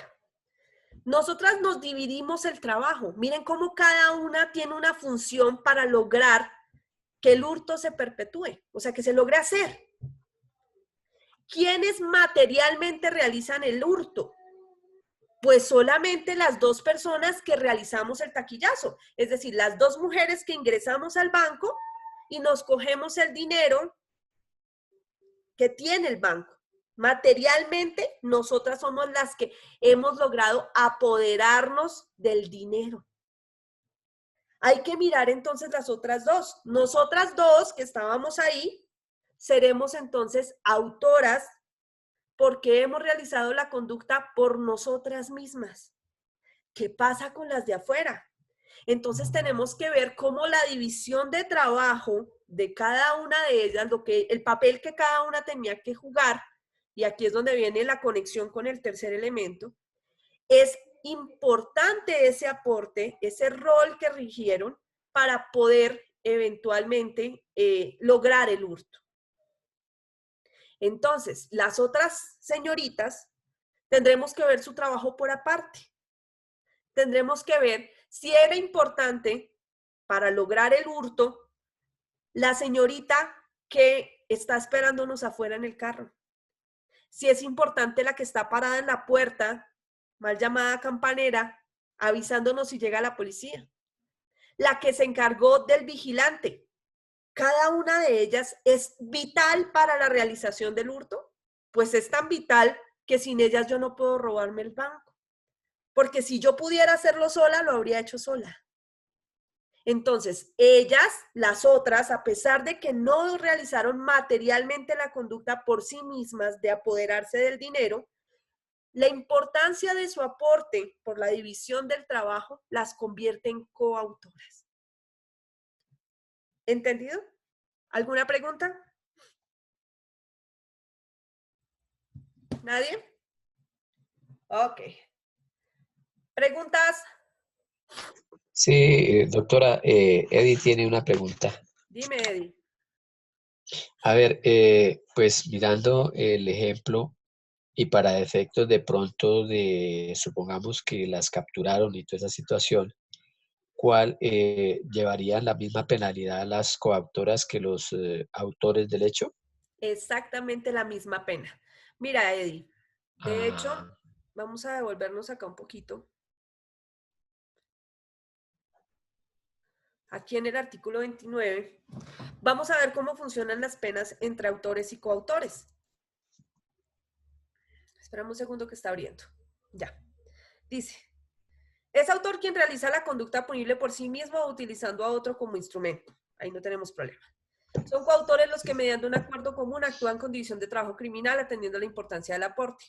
nosotras nos dividimos el trabajo. Miren cómo cada una tiene una función para lograr que el hurto se perpetúe, o sea, que se logre hacer. ¿Quiénes materialmente realizan el hurto? Pues solamente las 2 personas que realizamos el taquillazo, es decir, las 2 mujeres que ingresamos al banco y nos cogemos el dinero que tiene el banco. Materialmente, nosotras somos las que hemos logrado apoderarnos del dinero. Hay que mirar entonces las otras dos. Nosotras dos que estábamos ahí, seremos entonces autoras porque hemos realizado la conducta por nosotras mismas. ¿Qué pasa con las de afuera? Entonces tenemos que ver cómo la división de trabajo de cada una de ellas, el papel que cada una tenía que jugar, y aquí es donde viene la conexión con el tercer elemento, es importante ese aporte, ese rol que rigieron para poder eventualmente lograr el hurto. Entonces, las otras señoritas tendremos que ver su trabajo por aparte. Tendremos que ver si era importante para lograr el hurto la señorita que está esperándonos afuera en el carro. Si es importante la que está parada en la puerta, mal llamada campanera, avisándonos si llega la policía. La que se encargó del vigilante. Cada una de ellas es vital para la realización del hurto, pues es tan vital que sin ellas yo no puedo robarme el banco. Porque si yo pudiera hacerlo sola, lo habría hecho sola. Entonces, ellas, las otras, a pesar de que no realizaron materialmente la conducta por sí mismas de apoderarse del dinero, la importancia de su aporte por la división del trabajo las convierte en coautoras. ¿Entendido? ¿Alguna pregunta? ¿Nadie? Ok. ¿Preguntas? Sí, doctora, Eddie tiene una pregunta. Dime, Eddie. A ver, pues mirando el ejemplo y para efectos de pronto de, supongamos que las capturaron y toda esa situación, ¿cuál llevarían la misma penalidad a las coautoras que los autores del hecho? Exactamente la misma pena. Mira, Eddie, de hecho, vamos a devolvernos acá un poquito. Aquí en el artículo 29, vamos a ver cómo funcionan las penas entre autores y coautores. Espera un segundo que está abriendo. Ya. Dice, es autor quien realiza la conducta punible por sí mismo o utilizando a otro como instrumento. Ahí no tenemos problema. Son coautores los que mediante un acuerdo común actúan con división de trabajo criminal atendiendo la importancia del aporte.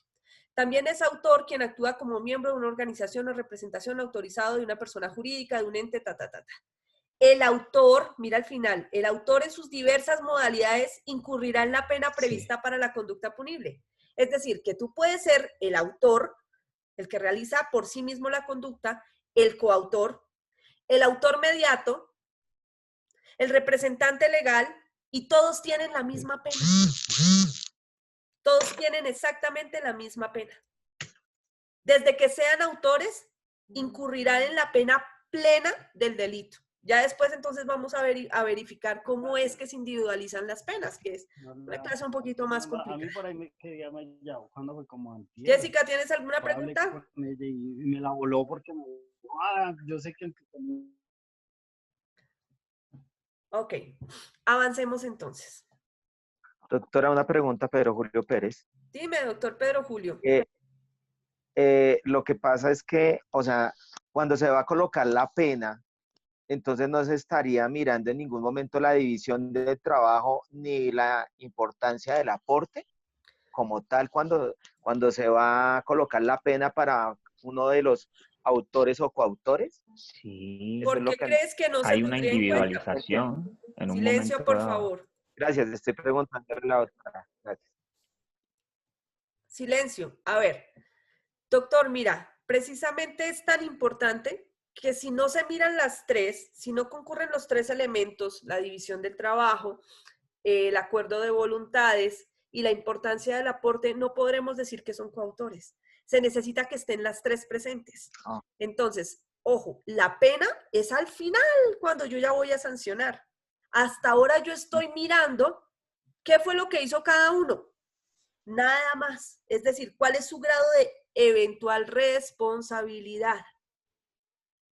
También es autor quien actúa como miembro de una organización o representación autorizado de una persona jurídica, de un ente, El autor, mira al final, el autor en sus diversas modalidades incurrirá en la pena prevista para la conducta punible. Es decir, que tú puedes ser el autor, el que realiza por sí mismo la conducta, el coautor, el autor mediato, el representante legal, y todos tienen la misma pena. Todos tienen exactamente la misma pena. Desde que sean autores, incurrirán en la pena plena del delito. Ya después entonces vamos a verificar cómo es que se individualizan las penas, que es una clase un poquito más complicada. A mí por ahí cuando fue como antier. Jessica, ¿tienes alguna pregunta? Y me la voló porque me dijo, yo sé que... Ok, avancemos entonces. Doctora, una pregunta, Pedro Julio Pérez. Dime, doctor Pedro Julio. Lo que pasa es que, o sea, cuando se va a colocar la pena, entonces no se estaría mirando en ningún momento la división de trabajo ni la importancia del aporte como tal cuando se va a colocar la pena para uno de los autores o coautores. Sí. ¿Por qué crees que no se hay una tendría en cuenta? individualización en un Silencio, momento por dado. favor. Gracias, estoy preguntando a la doctora. Gracias. Silencio. A ver, doctor, mira, precisamente es tan importante que si no se miran las tres, si no concurren los tres elementos, la división del trabajo, el acuerdo de voluntades y la importancia del aporte, no podremos decir que son coautores. Se necesita que estén las tres presentes. Entonces, ojo, la pena es al final cuando yo ya voy a sancionar. Hasta ahora yo estoy mirando qué fue lo que hizo cada uno. Nada más. Es decir, cuál es su grado de eventual responsabilidad.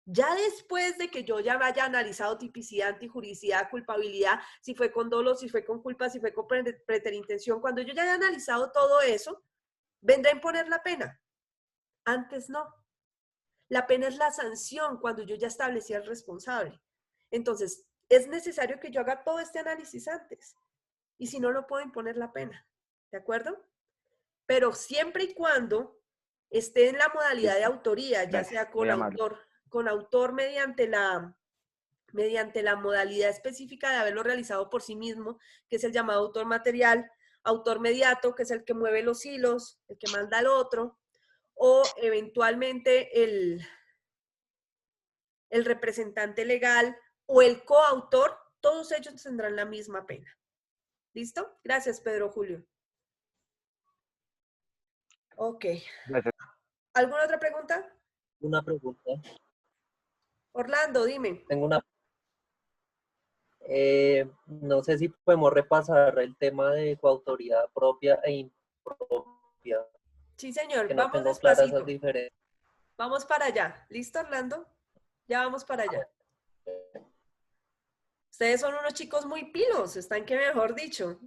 Ya después de que yo ya haya analizado tipicidad, antijuricidad, culpabilidad, si fue con dolo, si fue con culpa, si fue con preterintención, cuando yo ya haya analizado todo eso, vendrá a imponer la pena. Antes no. La pena es la sanción cuando yo ya establecí al responsable. Entonces, es necesario que yo haga todo este análisis antes. Y si no, no puedo imponer la pena. ¿De acuerdo? Pero siempre y cuando esté en la modalidad de autoría, ya sea con autor mediante la modalidad específica de haberlo realizado por sí mismo, que es el llamado autor material, autor mediato, que es el que mueve los hilos, el que manda al otro, o eventualmente el representante legal o el coautor, todos ellos tendrán la misma pena. ¿Listo? Gracias, Pedro Julio. Ok. Gracias. ¿Alguna otra pregunta? Una pregunta. Orlando, dime. Tengo una. No sé si podemos repasar el tema de coautoría propia e impropia. Sí, señor. Que no Vamos tengo claras despacito. esas diferencias. Vamos para allá. ¿Listo, Orlando? Ya vamos para allá. Ustedes son unos chicos muy pilos, están que mejor dicho.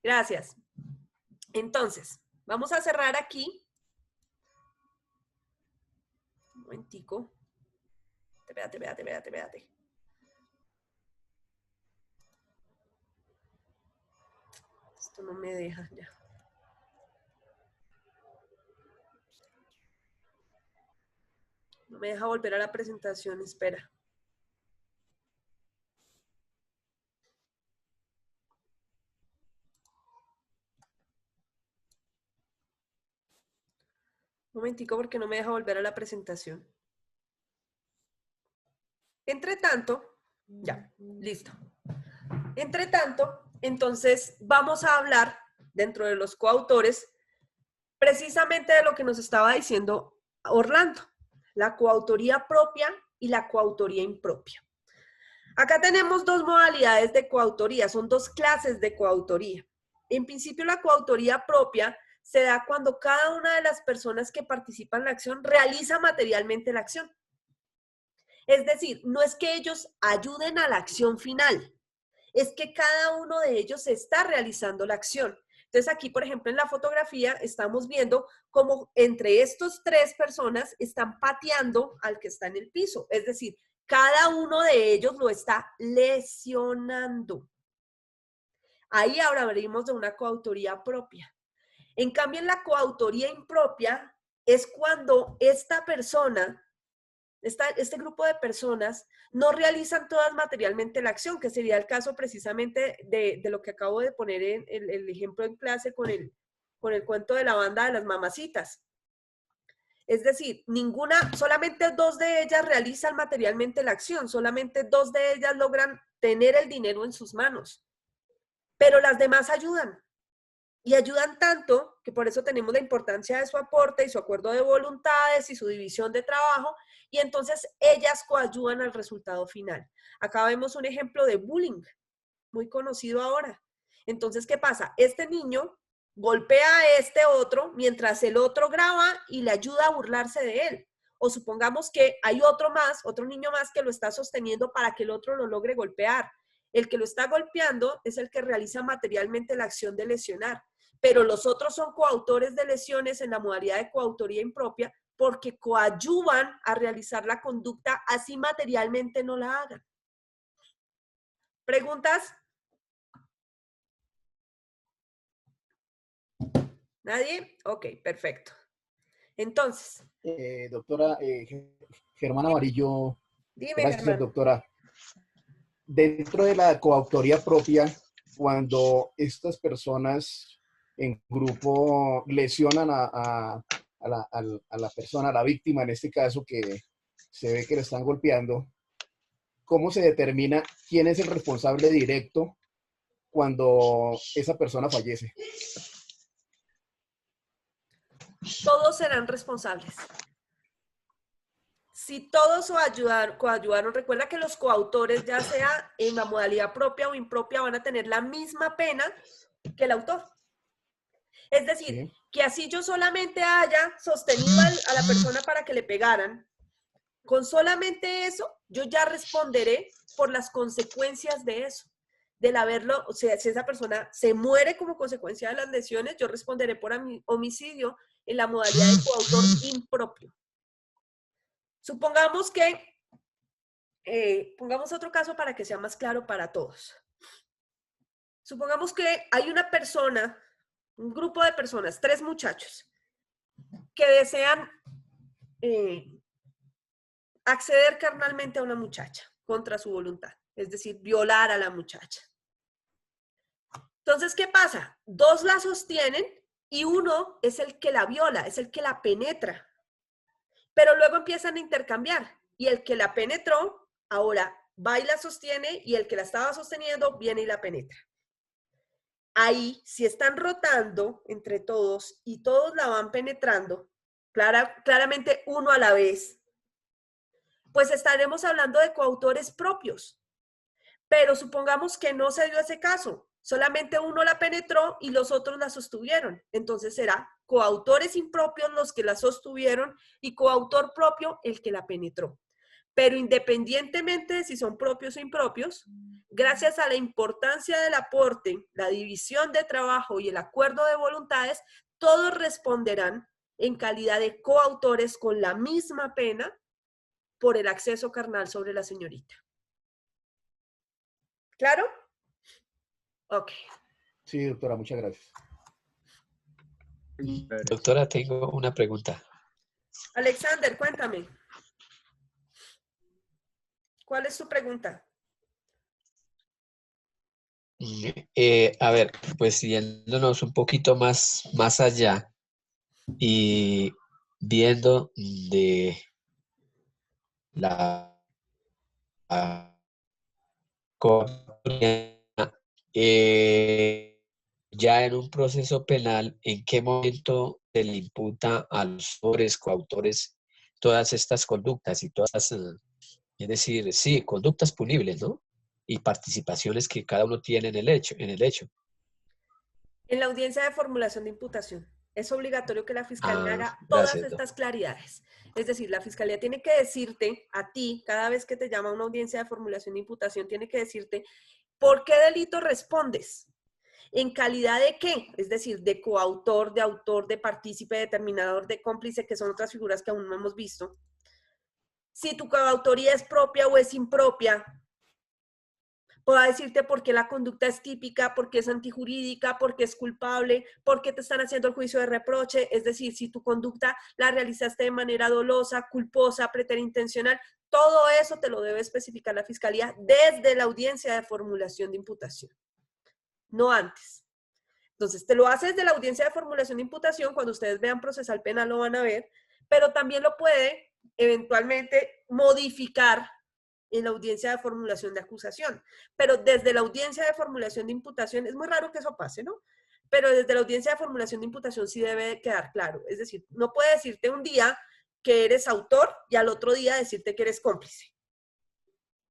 Gracias. Entonces, vamos a cerrar aquí. Un momentico. Espérate. Esto no me deja ya. No me deja volver a la presentación, espera. Un momentico porque no me deja volver a la presentación. Entre tanto, ya, listo. Entre tanto, entonces vamos a hablar dentro de los coautores precisamente de lo que nos estaba diciendo Orlando, la coautoría propia y la coautoría impropia. Acá tenemos dos modalidades de coautoría, son dos clases de coautoría. En principio, la coautoría propia se da cuando cada una de las personas que participan en la acción realiza materialmente la acción. Es decir, no es que ellos ayuden a la acción final, es que cada uno de ellos está realizando la acción. Entonces aquí, por ejemplo, en la fotografía estamos viendo cómo entre estos tres personas están pateando al que está en el piso. Es decir, cada uno de ellos lo está lesionando. Ahí ahora hablaremos de una coautoría propia. En cambio, en la coautoría impropia es cuando esta persona, este grupo de personas no realizan todas materialmente la acción, que sería el caso precisamente de lo que acabo de poner en el ejemplo en clase con el cuento de la banda de las mamacitas. Es decir, solamente dos de ellas realizan materialmente la acción, solamente dos de ellas logran tener el dinero en sus manos, pero las demás ayudan. Y ayudan tanto que por eso tenemos la importancia de su aporte y su acuerdo de voluntades y su división de trabajo, y entonces ellas coayudan al resultado final. Acá vemos un ejemplo de bullying, muy conocido ahora. Entonces, ¿qué pasa? Este niño golpea a este otro mientras el otro graba y le ayuda a burlarse de él. O supongamos que hay otro niño más que lo está sosteniendo para que el otro lo logre golpear. El que lo está golpeando es el que realiza materialmente la acción de lesionar. Pero los otros son coautores de lesiones en la modalidad de coautoría impropia porque coadyuvan a realizar la conducta así materialmente no la hagan. ¿Preguntas? ¿Nadie? Ok, perfecto. Entonces. Doctora Germán Amarillo. Dime, gracias, Germán. Doctora. Dentro de la coautoría propia, cuando estas personas en grupo lesionan a la persona, a la víctima, en este caso que se ve que le están golpeando, ¿cómo se determina quién es el responsable directo cuando esa persona fallece? Todos serán responsables. Si todos coayudaron, recuerda que los coautores, ya sea en la modalidad propia o impropia, van a tener la misma pena que el autor. Es decir, que así yo solamente haya sostenido a la persona para que le pegaran, Con solamente eso, yo ya responderé por las consecuencias de eso. Del haberlo, o sea, si esa persona se muere como consecuencia de las lesiones, yo responderé por homicidio en la modalidad de coautor impropio. Supongamos que, pongamos otro caso para que sea más claro para todos. Supongamos que hay una persona, un grupo de personas, 3 muchachos, que desean acceder carnalmente a una muchacha contra su voluntad, es decir, violar a la muchacha. Entonces, ¿qué pasa? 2 la sostienen y uno es el que la viola, es el que la penetra. Pero luego empiezan a intercambiar y el que la penetró ahora va y la sostiene y el que la estaba sosteniendo viene y la penetra. Ahí, si están rotando entre todos y todos la van penetrando, claramente uno a la vez, pues estaremos hablando de coautores propios. Pero supongamos que no se dio ese caso, solamente uno la penetró y los otros la sostuvieron. Entonces será coautores impropios los que la sostuvieron y coautor propio el que la penetró. Pero independientemente de si son propios o impropios, gracias a la importancia del aporte, la división de trabajo y el acuerdo de voluntades, todos responderán en calidad de coautores con la misma pena por el acceso carnal sobre la señorita. ¿Claro? Ok. Sí, doctora, muchas gracias. Doctora, tengo una pregunta. Alexander, cuéntame. ¿Cuál es tu pregunta? A ver, pues yéndonos un poquito más allá y viendo de la ya en un proceso penal, ¿en qué momento se le imputa a los coautores todas estas conductas y todas, es decir, sí, conductas punibles, ¿no? Y participaciones que cada uno tiene en el hecho? En la audiencia de formulación de imputación. Es obligatorio que la Fiscalía haga todas estas claridades. Es decir, la Fiscalía tiene que decirte a ti, cada vez que te llama a una audiencia de formulación de imputación, tiene que decirte por qué delito respondes. ¿En calidad de qué? Es decir, de coautor, de autor, de partícipe, determinador, de cómplice, que son otras figuras que aún no hemos visto. Si tu coautoría es propia o es impropia, puedo decirte por qué la conducta es típica, por qué es antijurídica, por qué es culpable, por qué te están haciendo el juicio de reproche. Es decir, si tu conducta la realizaste de manera dolosa, culposa, preterintencional, todo eso te lo debe especificar la Fiscalía desde la audiencia de formulación de imputación, no antes. Entonces, te lo hace desde la audiencia de formulación de imputación. Cuando ustedes vean procesal penal lo van a ver, pero también lo puede eventualmente modificar en la audiencia de formulación de acusación. Pero desde la audiencia de formulación de imputación, es muy raro que eso pase, ¿no? Pero desde la audiencia de formulación de imputación sí debe quedar claro. Es decir, no puede decirte un día que eres autor y al otro día decirte que eres cómplice.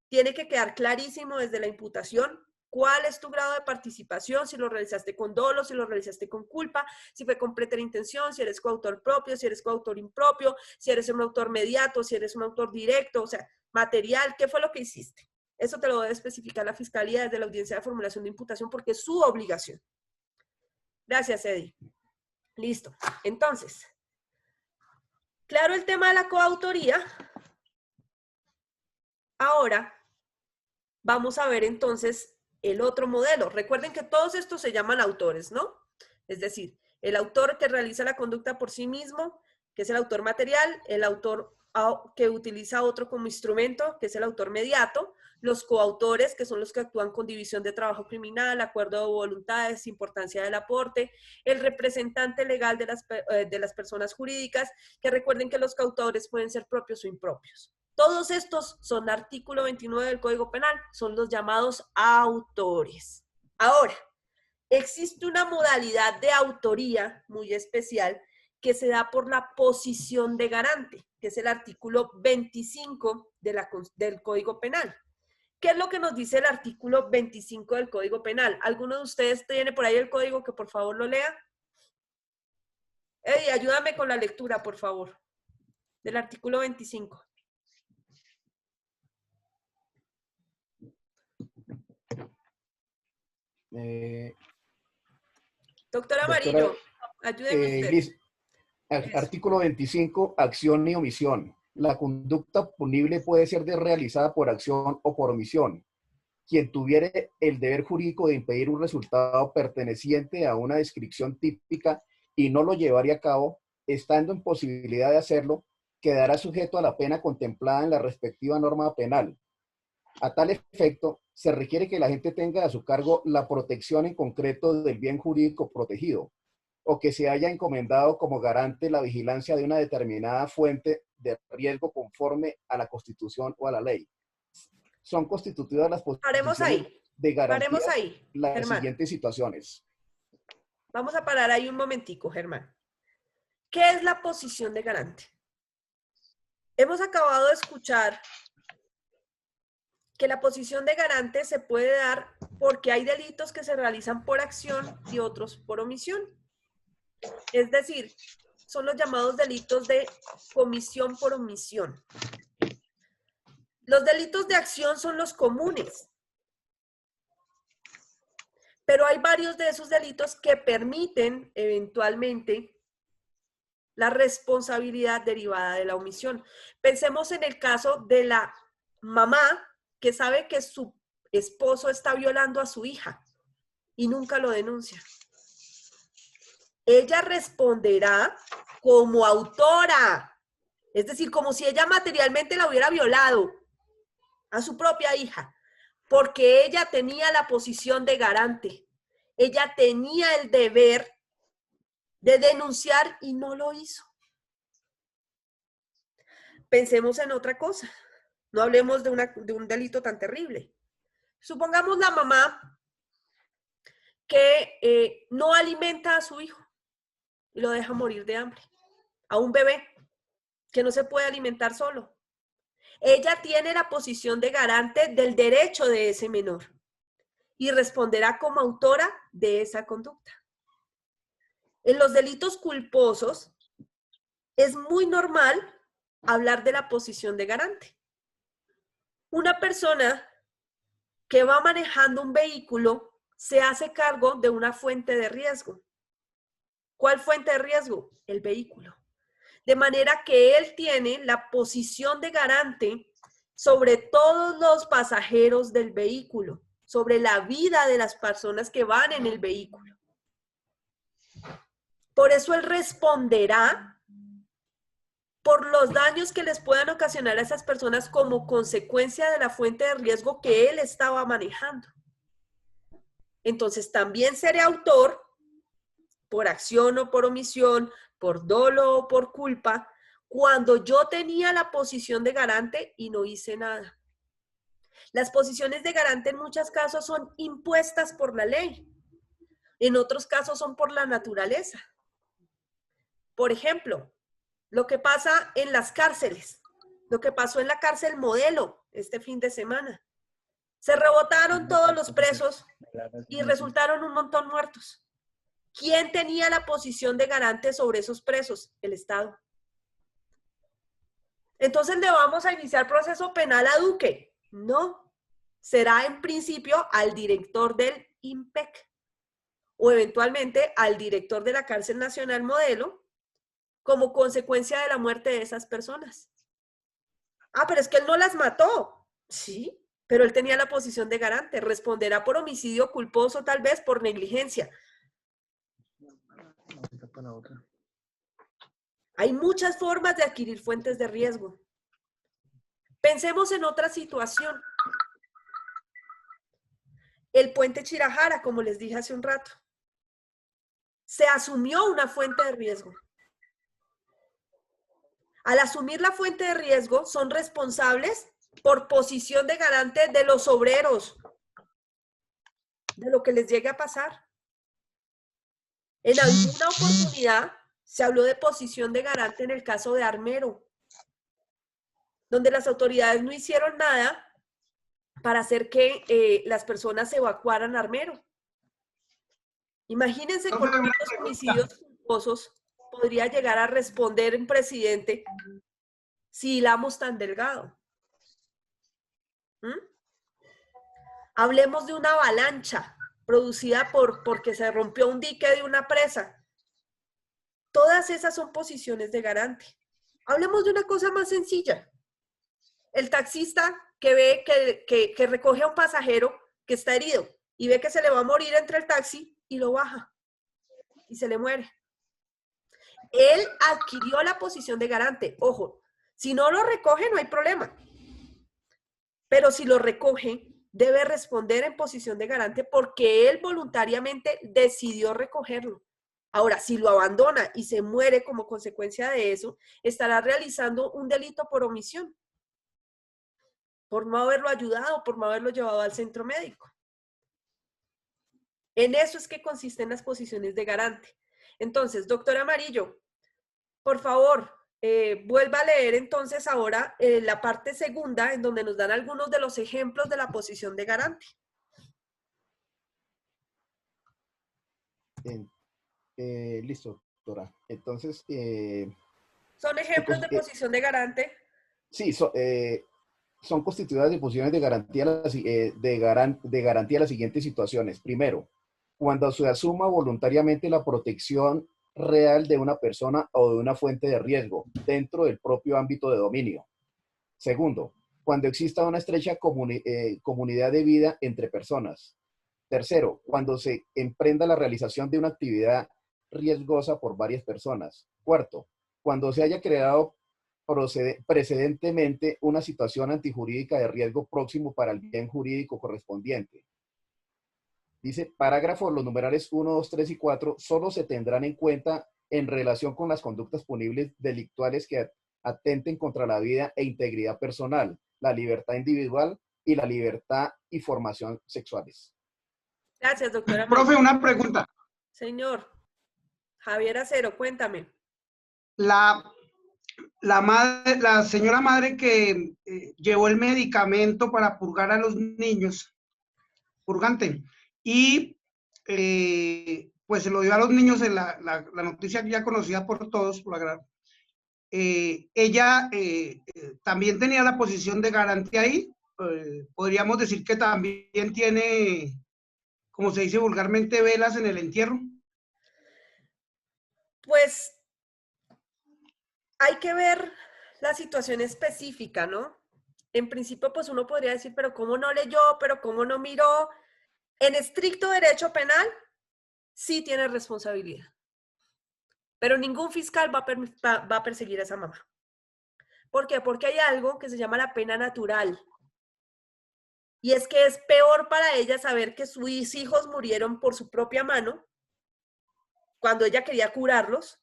Tiene que quedar clarísimo desde la imputación cuál es tu grado de participación, si lo realizaste con dolo, si lo realizaste con culpa, si fue con preterintención, si eres coautor propio, si eres coautor impropio, si eres un autor mediato, si eres un autor directo, o sea, material, ¿qué fue lo que hiciste? Eso te lo debe especificar la Fiscalía desde la audiencia de formulación de imputación porque es su obligación. Gracias, Eddie. Listo. Entonces, claro el tema de la coautoría. Ahora, vamos a ver entonces el otro modelo. Recuerden que todos estos se llaman autores, ¿no? Es decir, el autor que realiza la conducta por sí mismo, que es el autor material, el autor que utiliza a otro como instrumento, que es el autor mediato, los coautores, que son los que actúan con división de trabajo criminal, acuerdo de voluntades, importancia del aporte, el representante legal de las personas jurídicas, que recuerden que los coautores pueden ser propios o impropios. Todos estos son artículo 29 del Código Penal, son los llamados autores. Ahora, existe una modalidad de autoría muy especial que se da por la posición de garante, que es el artículo 25 del Código Penal. ¿Qué es lo que nos dice el artículo 25 del Código Penal? ¿Alguno de ustedes tiene por ahí el código que por favor lo lea? Eddie, ayúdame con la lectura, por favor, del artículo 25. Doctora doctora, Amarillo, ayúdeme usted. Liz, artículo 25, acción y omisión. La conducta punible puede ser realizada por acción o por omisión. Quien tuviere el deber jurídico de impedir un resultado perteneciente a una descripción típica y no lo llevaría a cabo, estando en posibilidad de hacerlo, quedará sujeto a la pena contemplada en la respectiva norma penal. A tal efecto, se requiere que la gente tenga a su cargo la protección en concreto del bien jurídico protegido, o que se haya encomendado como garante la vigilancia de una determinada fuente de riesgo conforme a la Constitución o a la ley. Son constitutivas las Paremos posiciones ahí. de garantía Paremos ahí, las Germán. siguientes situaciones. Vamos a parar ahí un momentico, Germán. ¿Qué es la posición de garante? Hemos acabado de escuchar que la posición de garante se puede dar porque hay delitos que se realizan por acción y otros por omisión. Es decir, son los llamados delitos de comisión por omisión. Los delitos de acción son los comunes, pero hay varios de esos delitos que permiten eventualmente la responsabilidad derivada de la omisión. Pensemos en el caso de la mamá que sabe que su esposo está violando a su hija y nunca lo denuncia. Ella responderá como autora, es decir, como si ella materialmente la hubiera violado a su propia hija, porque ella tenía la posición de garante. Ella tenía el deber de denunciar y no lo hizo. Pensemos en otra cosa. No hablemos de un delito tan terrible. Supongamos la mamá que no alimenta a su hijo y lo deja morir de hambre. A un bebé que no se puede alimentar solo. Ella tiene la posición de garante del derecho de ese menor y responderá como autora de esa conducta. En los delitos culposos es muy normal hablar de la posición de garante. Una persona que va manejando un vehículo se hace cargo de una fuente de riesgo. ¿Cuál fuente de riesgo? El vehículo. De manera que él tiene la posición de garante sobre todos los pasajeros del vehículo, sobre la vida de las personas que van en el vehículo. Por eso él responderá por los daños que les puedan ocasionar a esas personas como consecuencia de la fuente de riesgo que él estaba manejando. Entonces también seré autor, por acción o por omisión, por dolo o por culpa, cuando yo tenía la posición de garante y no hice nada. Las posiciones de garante en muchos casos son impuestas por la ley. En otros casos son por la naturaleza. Por ejemplo, lo que pasa en las cárceles, lo que pasó en la cárcel Modelo este fin de semana. Se rebotaron todos los presos y resultaron un montón muertos. ¿Quién tenía la posición de garante sobre esos presos? El Estado. Entonces, ¿le vamos a iniciar proceso penal a Duque? No. Será en principio al director del IMPEC o eventualmente al director de la Cárcel Nacional Modelo como consecuencia de la muerte de esas personas. Ah, pero es que él no las mató. Sí, pero él tenía la posición de garante. Responderá por homicidio culposo, tal vez por negligencia. Hay muchas formas de adquirir fuentes de riesgo. Pensemos en otra situación. El puente Chirajara, como les dije hace un rato. Se asumió una fuente de riesgo. Al asumir la fuente de riesgo, son responsables por posición de garante de los obreros, de lo que les llegue a pasar. En alguna oportunidad se habló de posición de garante en el caso de Armero, donde las autoridades no hicieron nada para hacer que las personas evacuaran Armero. Imagínense con cuántos homicidios culposos podría llegar a responder un presidente si hilamos tan delgado. Hablemos de una avalancha producida porque se rompió un dique de una presa. Todas esas son posiciones de garante. Hablemos de una cosa más sencilla. El taxista que ve que recoge a un pasajero que está herido y ve que se le va a morir entre el taxi y lo baja y se le muere. Él adquirió la posición de garante. Ojo, si no lo recoge no hay problema. Pero si lo recoge, debe responder en posición de garante porque él voluntariamente decidió recogerlo. Ahora, si lo abandona y se muere como consecuencia de eso, estará realizando un delito por omisión, por no haberlo ayudado, por no haberlo llevado al centro médico. En eso es que consisten las posiciones de garante. Entonces, doctor Amarillo, por favor, vuelva a leer entonces ahora la parte segunda, en donde nos dan algunos de los ejemplos de la posición de garante. Listo, doctora. Entonces, ¿son ejemplos de posición de garante? Sí, son constituidas de posiciones de garantía, de garantía las siguientes situaciones. Primero, cuando se asuma voluntariamente la protección real de una persona o de una fuente de riesgo dentro del propio ámbito de dominio. Segundo, cuando exista una estrecha comunidad de vida entre personas. Tercero, cuando se emprenda la realización de una actividad riesgosa por varias personas. Cuarto, cuando se haya creado precedentemente una situación antijurídica de riesgo próximo para el bien jurídico correspondiente. Dice, parágrafo, los numerales 1, 2, 3 y 4 solo se tendrán en cuenta en relación con las conductas punibles delictuales que atenten contra la vida e integridad personal, la libertad individual y la libertad y formación sexuales. Gracias, doctora. Profe, una pregunta. Señor, Javier Acero, cuéntame. La señora madre que llevó el medicamento para purgar a los niños, purgante, y pues se lo dio a los niños en la noticia ya conocida por todos, por la ella también tenía la posición de garantía ahí. Podríamos decir que también tiene, como se dice vulgarmente, velas en el entierro. Pues hay que ver la situación específica, ¿no? En principio, pues uno podría decir, pero ¿cómo no leyó? ¿Pero cómo no miró? En estricto derecho penal, sí tiene responsabilidad. Pero ningún fiscal va a perseguir a esa mamá. ¿Por qué? Porque hay algo que se llama la pena natural. Y es que es peor para ella saber que sus hijos murieron por su propia mano, cuando ella quería curarlos,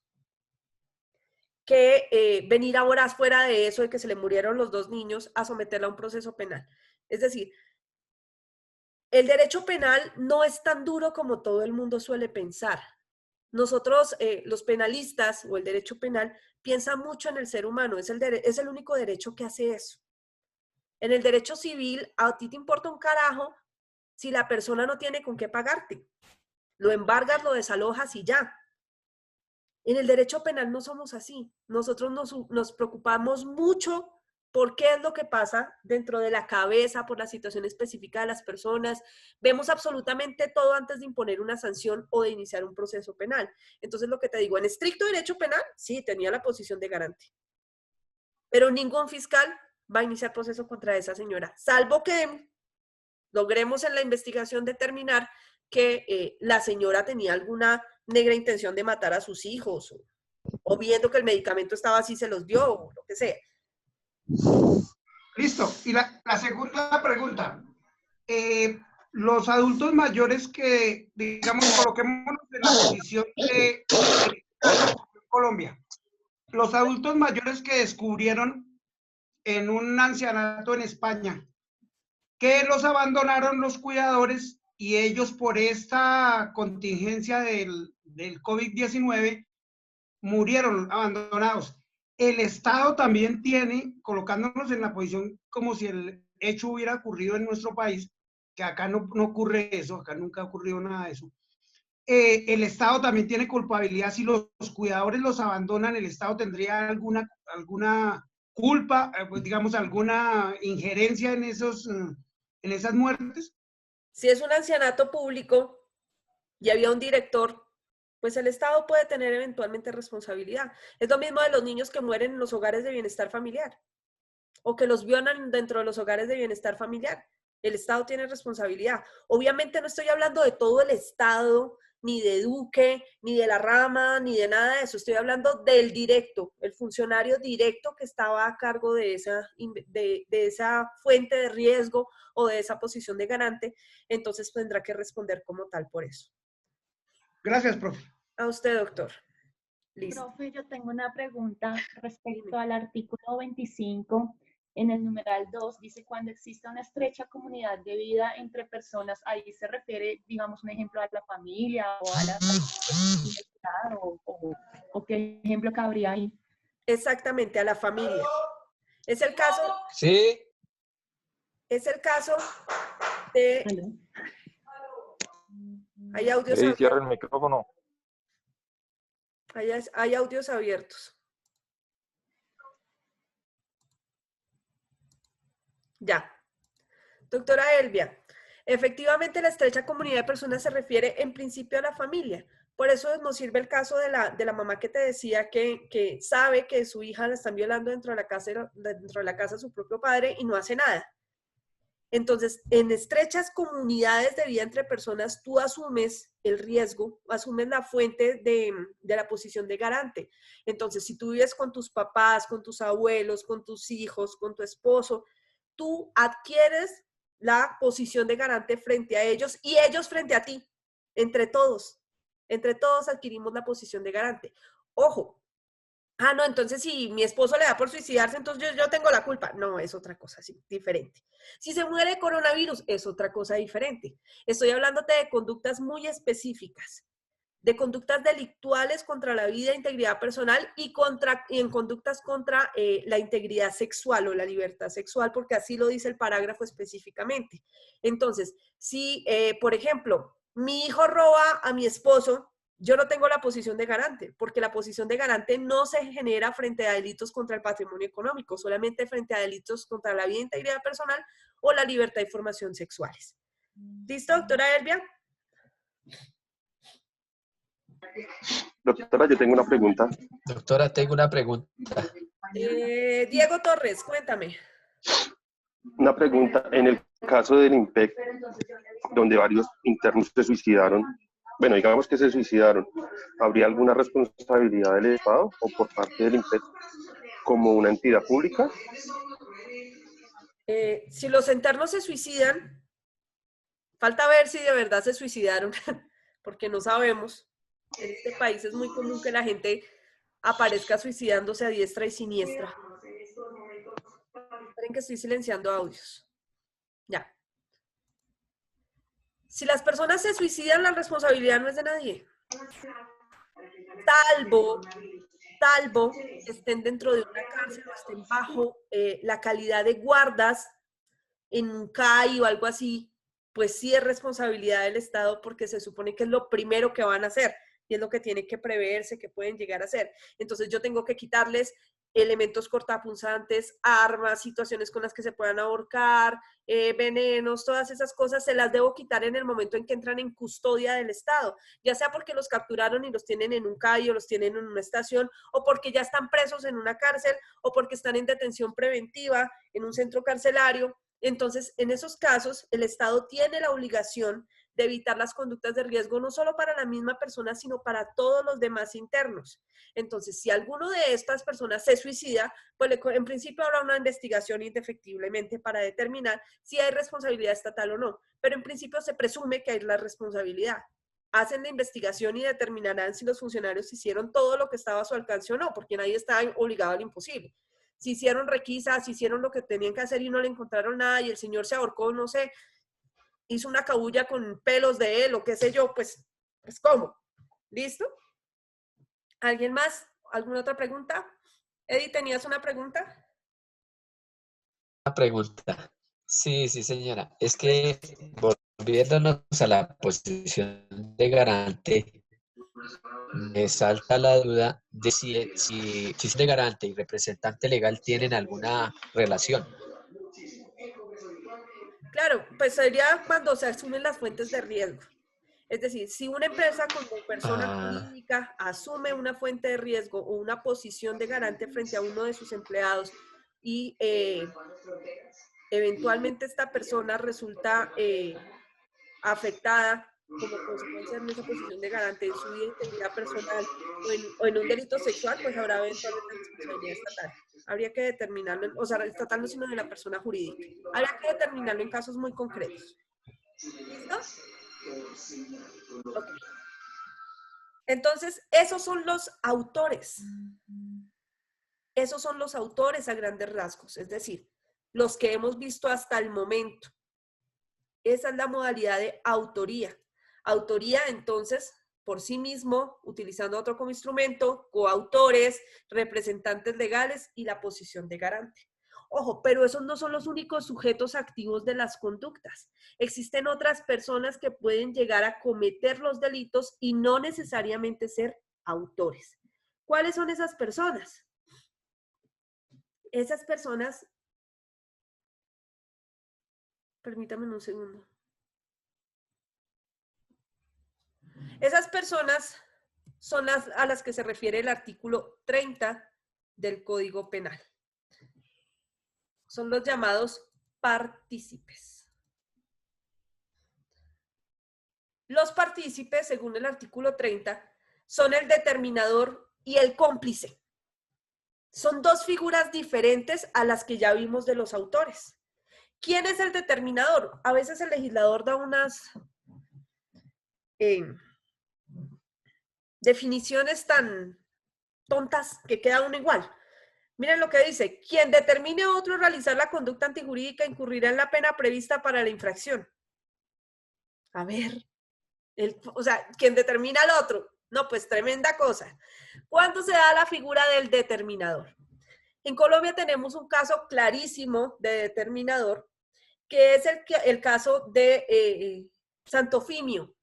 que venir ahora fuera de eso, de que se le murieron los 2 niños, a someterla a un proceso penal. Es decir, el derecho penal no es tan duro como todo el mundo suele pensar. Nosotros, los penalistas o el derecho penal, piensa mucho en el ser humano, es el único derecho que hace eso. En el derecho civil, a ti te importa un carajo si la persona no tiene con qué pagarte. Lo embargas, lo desalojas y ya. En el derecho penal no somos así. Nosotros nos preocupamos mucho por qué es lo que pasa dentro de la cabeza, por la situación específica de las personas. Vemos absolutamente todo antes de imponer una sanción o de iniciar un proceso penal. Entonces, lo que te digo, en estricto derecho penal, sí, tenía la posición de garante. Pero ningún fiscal va a iniciar proceso contra esa señora, salvo que logremos en la investigación determinar que la señora tenía alguna negra intención de matar a sus hijos, o viendo que el medicamento estaba así, se los dio, o lo que sea. Listo. Y la segunda pregunta. Los adultos mayores que, digamos, coloquémonos en la posición de Colombia. Los adultos mayores que descubrieron en un ancianato en España, que los abandonaron los cuidadores y ellos por esta contingencia del COVID-19 murieron abandonados. El Estado también tiene, colocándonos en la posición como si el hecho hubiera ocurrido en nuestro país, que acá no ocurre eso, acá nunca ha ocurrido nada de eso. El Estado también tiene culpabilidad. Si los cuidadores los abandonan, ¿el Estado tendría alguna culpa, pues digamos, alguna injerencia en esas muertes? Si es un ancianato público y había un director, pues el Estado puede tener eventualmente responsabilidad. Es lo mismo de los niños que mueren en los hogares de bienestar familiar o que los violan dentro de los hogares de bienestar familiar. El Estado tiene responsabilidad. Obviamente no estoy hablando de todo el Estado, ni de Duque, ni de la rama, ni de nada de eso. Estoy hablando del directo, el funcionario directo que estaba a cargo de esa fuente de riesgo o de esa posición de garante. Entonces tendrá que responder como tal por eso. Gracias, profe. A usted, doctor. Listo. Profe, yo tengo una pregunta respecto al artículo 25. En el numeral 2 dice, cuando exista una estrecha comunidad de vida entre personas, ahí se refiere, digamos, un ejemplo a la familia o a la o qué ejemplo cabría ahí. Exactamente, a la familia. Es el caso. Sí. Es el caso de. ¿Aló? Hay audios Sí, abiertos. cierra el micrófono. Hay audios abiertos. Ya. Doctora Elvia, efectivamente la estrecha comunidad de personas se refiere en principio a la familia. Por eso nos sirve el caso de la mamá que te decía que sabe que su hija la están violando dentro de la casa de su propio padre y no hace nada. Entonces, en estrechas comunidades de vida entre personas, tú asumes el riesgo, asumes la fuente de la posición de garante. Entonces, si tú vives con tus papás, con tus abuelos, con tus hijos, con tu esposo, tú adquieres la posición de garante frente a ellos y ellos frente a ti, entre todos adquirimos la posición de garante. Ojo, no, entonces si mi esposo le da por suicidarse, entonces yo tengo la culpa. No, es otra cosa diferente. Si se muere de coronavirus, es otra cosa diferente. Estoy hablándote de conductas muy específicas, de conductas delictuales contra la vida e integridad personal y en conductas contra la integridad sexual o la libertad sexual, porque así lo dice el parágrafo específicamente. Entonces, si, por ejemplo, mi hijo roba a mi esposo, yo no tengo la posición de garante, porque la posición de garante no se genera frente a delitos contra el patrimonio económico, solamente frente a delitos contra la vida e integridad personal o la libertad y formación sexuales. ¿Listo, doctora Elvia? Doctora, yo tengo una pregunta. Doctora, tengo una pregunta. Diego Torres, cuéntame. Una pregunta. En el caso del IMPEC, donde varios internos se suicidaron, bueno, digamos que se suicidaron, ¿habría alguna responsabilidad del Estado o por parte del IMPEC como una entidad pública? Si los internos se suicidan, falta ver si de verdad se suicidaron, porque no sabemos. En este país es muy común que la gente aparezca suicidándose a diestra y siniestra. Esperen que estoy silenciando audios. Ya. Si las personas se suicidan, la responsabilidad no es de nadie. Salvo que estén dentro de una cárcel o estén bajo la calidad de guardas en un CAI o algo así, pues sí es responsabilidad del Estado porque se supone que es lo primero que van a hacer y es lo que tiene que preverse que pueden llegar a hacer. Entonces yo tengo que quitarles elementos cortapunzantes, armas, situaciones con las que se puedan ahorcar, venenos, todas esas cosas se las debo quitar en el momento en que entran en custodia del Estado, ya sea porque los capturaron y los tienen en un CAI o los tienen en una estación, o porque ya están presos en una cárcel, o porque están en detención preventiva en un centro carcelario. Entonces, en esos casos, el Estado tiene la obligación de evitar las conductas de riesgo, no solo para la misma persona, sino para todos los demás internos. Entonces, si alguno de estas personas se suicida, pues en principio habrá una investigación indefectiblemente para determinar si hay responsabilidad estatal o no, pero en principio se presume que hay la responsabilidad. Hacen la investigación y determinarán si los funcionarios hicieron todo lo que estaba a su alcance o no, porque nadie está obligado al imposible. Si hicieron requisas, si hicieron lo que tenían que hacer y no le encontraron nada y el señor se ahorcó, no sé, hizo una cabulla con pelos de él o qué sé yo, pues ¿cómo? ¿Listo? ¿Alguien más? ¿Alguna otra pregunta? Eddie, ¿tenías una pregunta? Una pregunta. Sí, señora. Es que volviéndonos a la posición de garante, me salta la duda de si de garante y representante legal tienen alguna relación. Claro, pues sería cuando se asumen las fuentes de riesgo. Es decir, si una empresa como persona jurídica asume una fuente de riesgo o una posición de garante frente a uno de sus empleados y eventualmente esta persona resulta afectada como consecuencia de esa posición de garante en su vida e integridad personal o en un delito sexual, pues habrá eventualmente responsabilidad estatal. Habría que determinarlo, o sea, estatal no sino de la persona jurídica. Habría que determinarlo en casos muy concretos. ¿Listo? Okay. Entonces, esos son los autores. Esos son los autores a grandes rasgos, es decir, los que hemos visto hasta el momento. Esa es la modalidad de autoría. Autoría, entonces, por sí mismo, utilizando otro como instrumento, coautores, representantes legales y la posición de garante. Ojo, pero esos no son los únicos sujetos activos de las conductas. Existen otras personas que pueden llegar a cometer los delitos y no necesariamente ser autores. ¿Cuáles son esas personas? Esas personas, permítanme un segundo. Esas personas son a las que se refiere el artículo 30 del Código Penal. Son los llamados partícipes. Los partícipes, según el artículo 30, son el determinador y el cómplice. Son dos figuras diferentes a las que ya vimos de los autores. ¿Quién es el determinador? A veces el legislador da unas definiciones tan tontas que queda uno igual. Miren lo que dice: quien determine a otro realizar la conducta antijurídica incurrirá en la pena prevista para la infracción. A ver, o sea, quien determina al otro. No, pues tremenda cosa. ¿Cuándo se da la figura del determinador? En Colombia tenemos un caso clarísimo de determinador, que es el caso de Santofimio.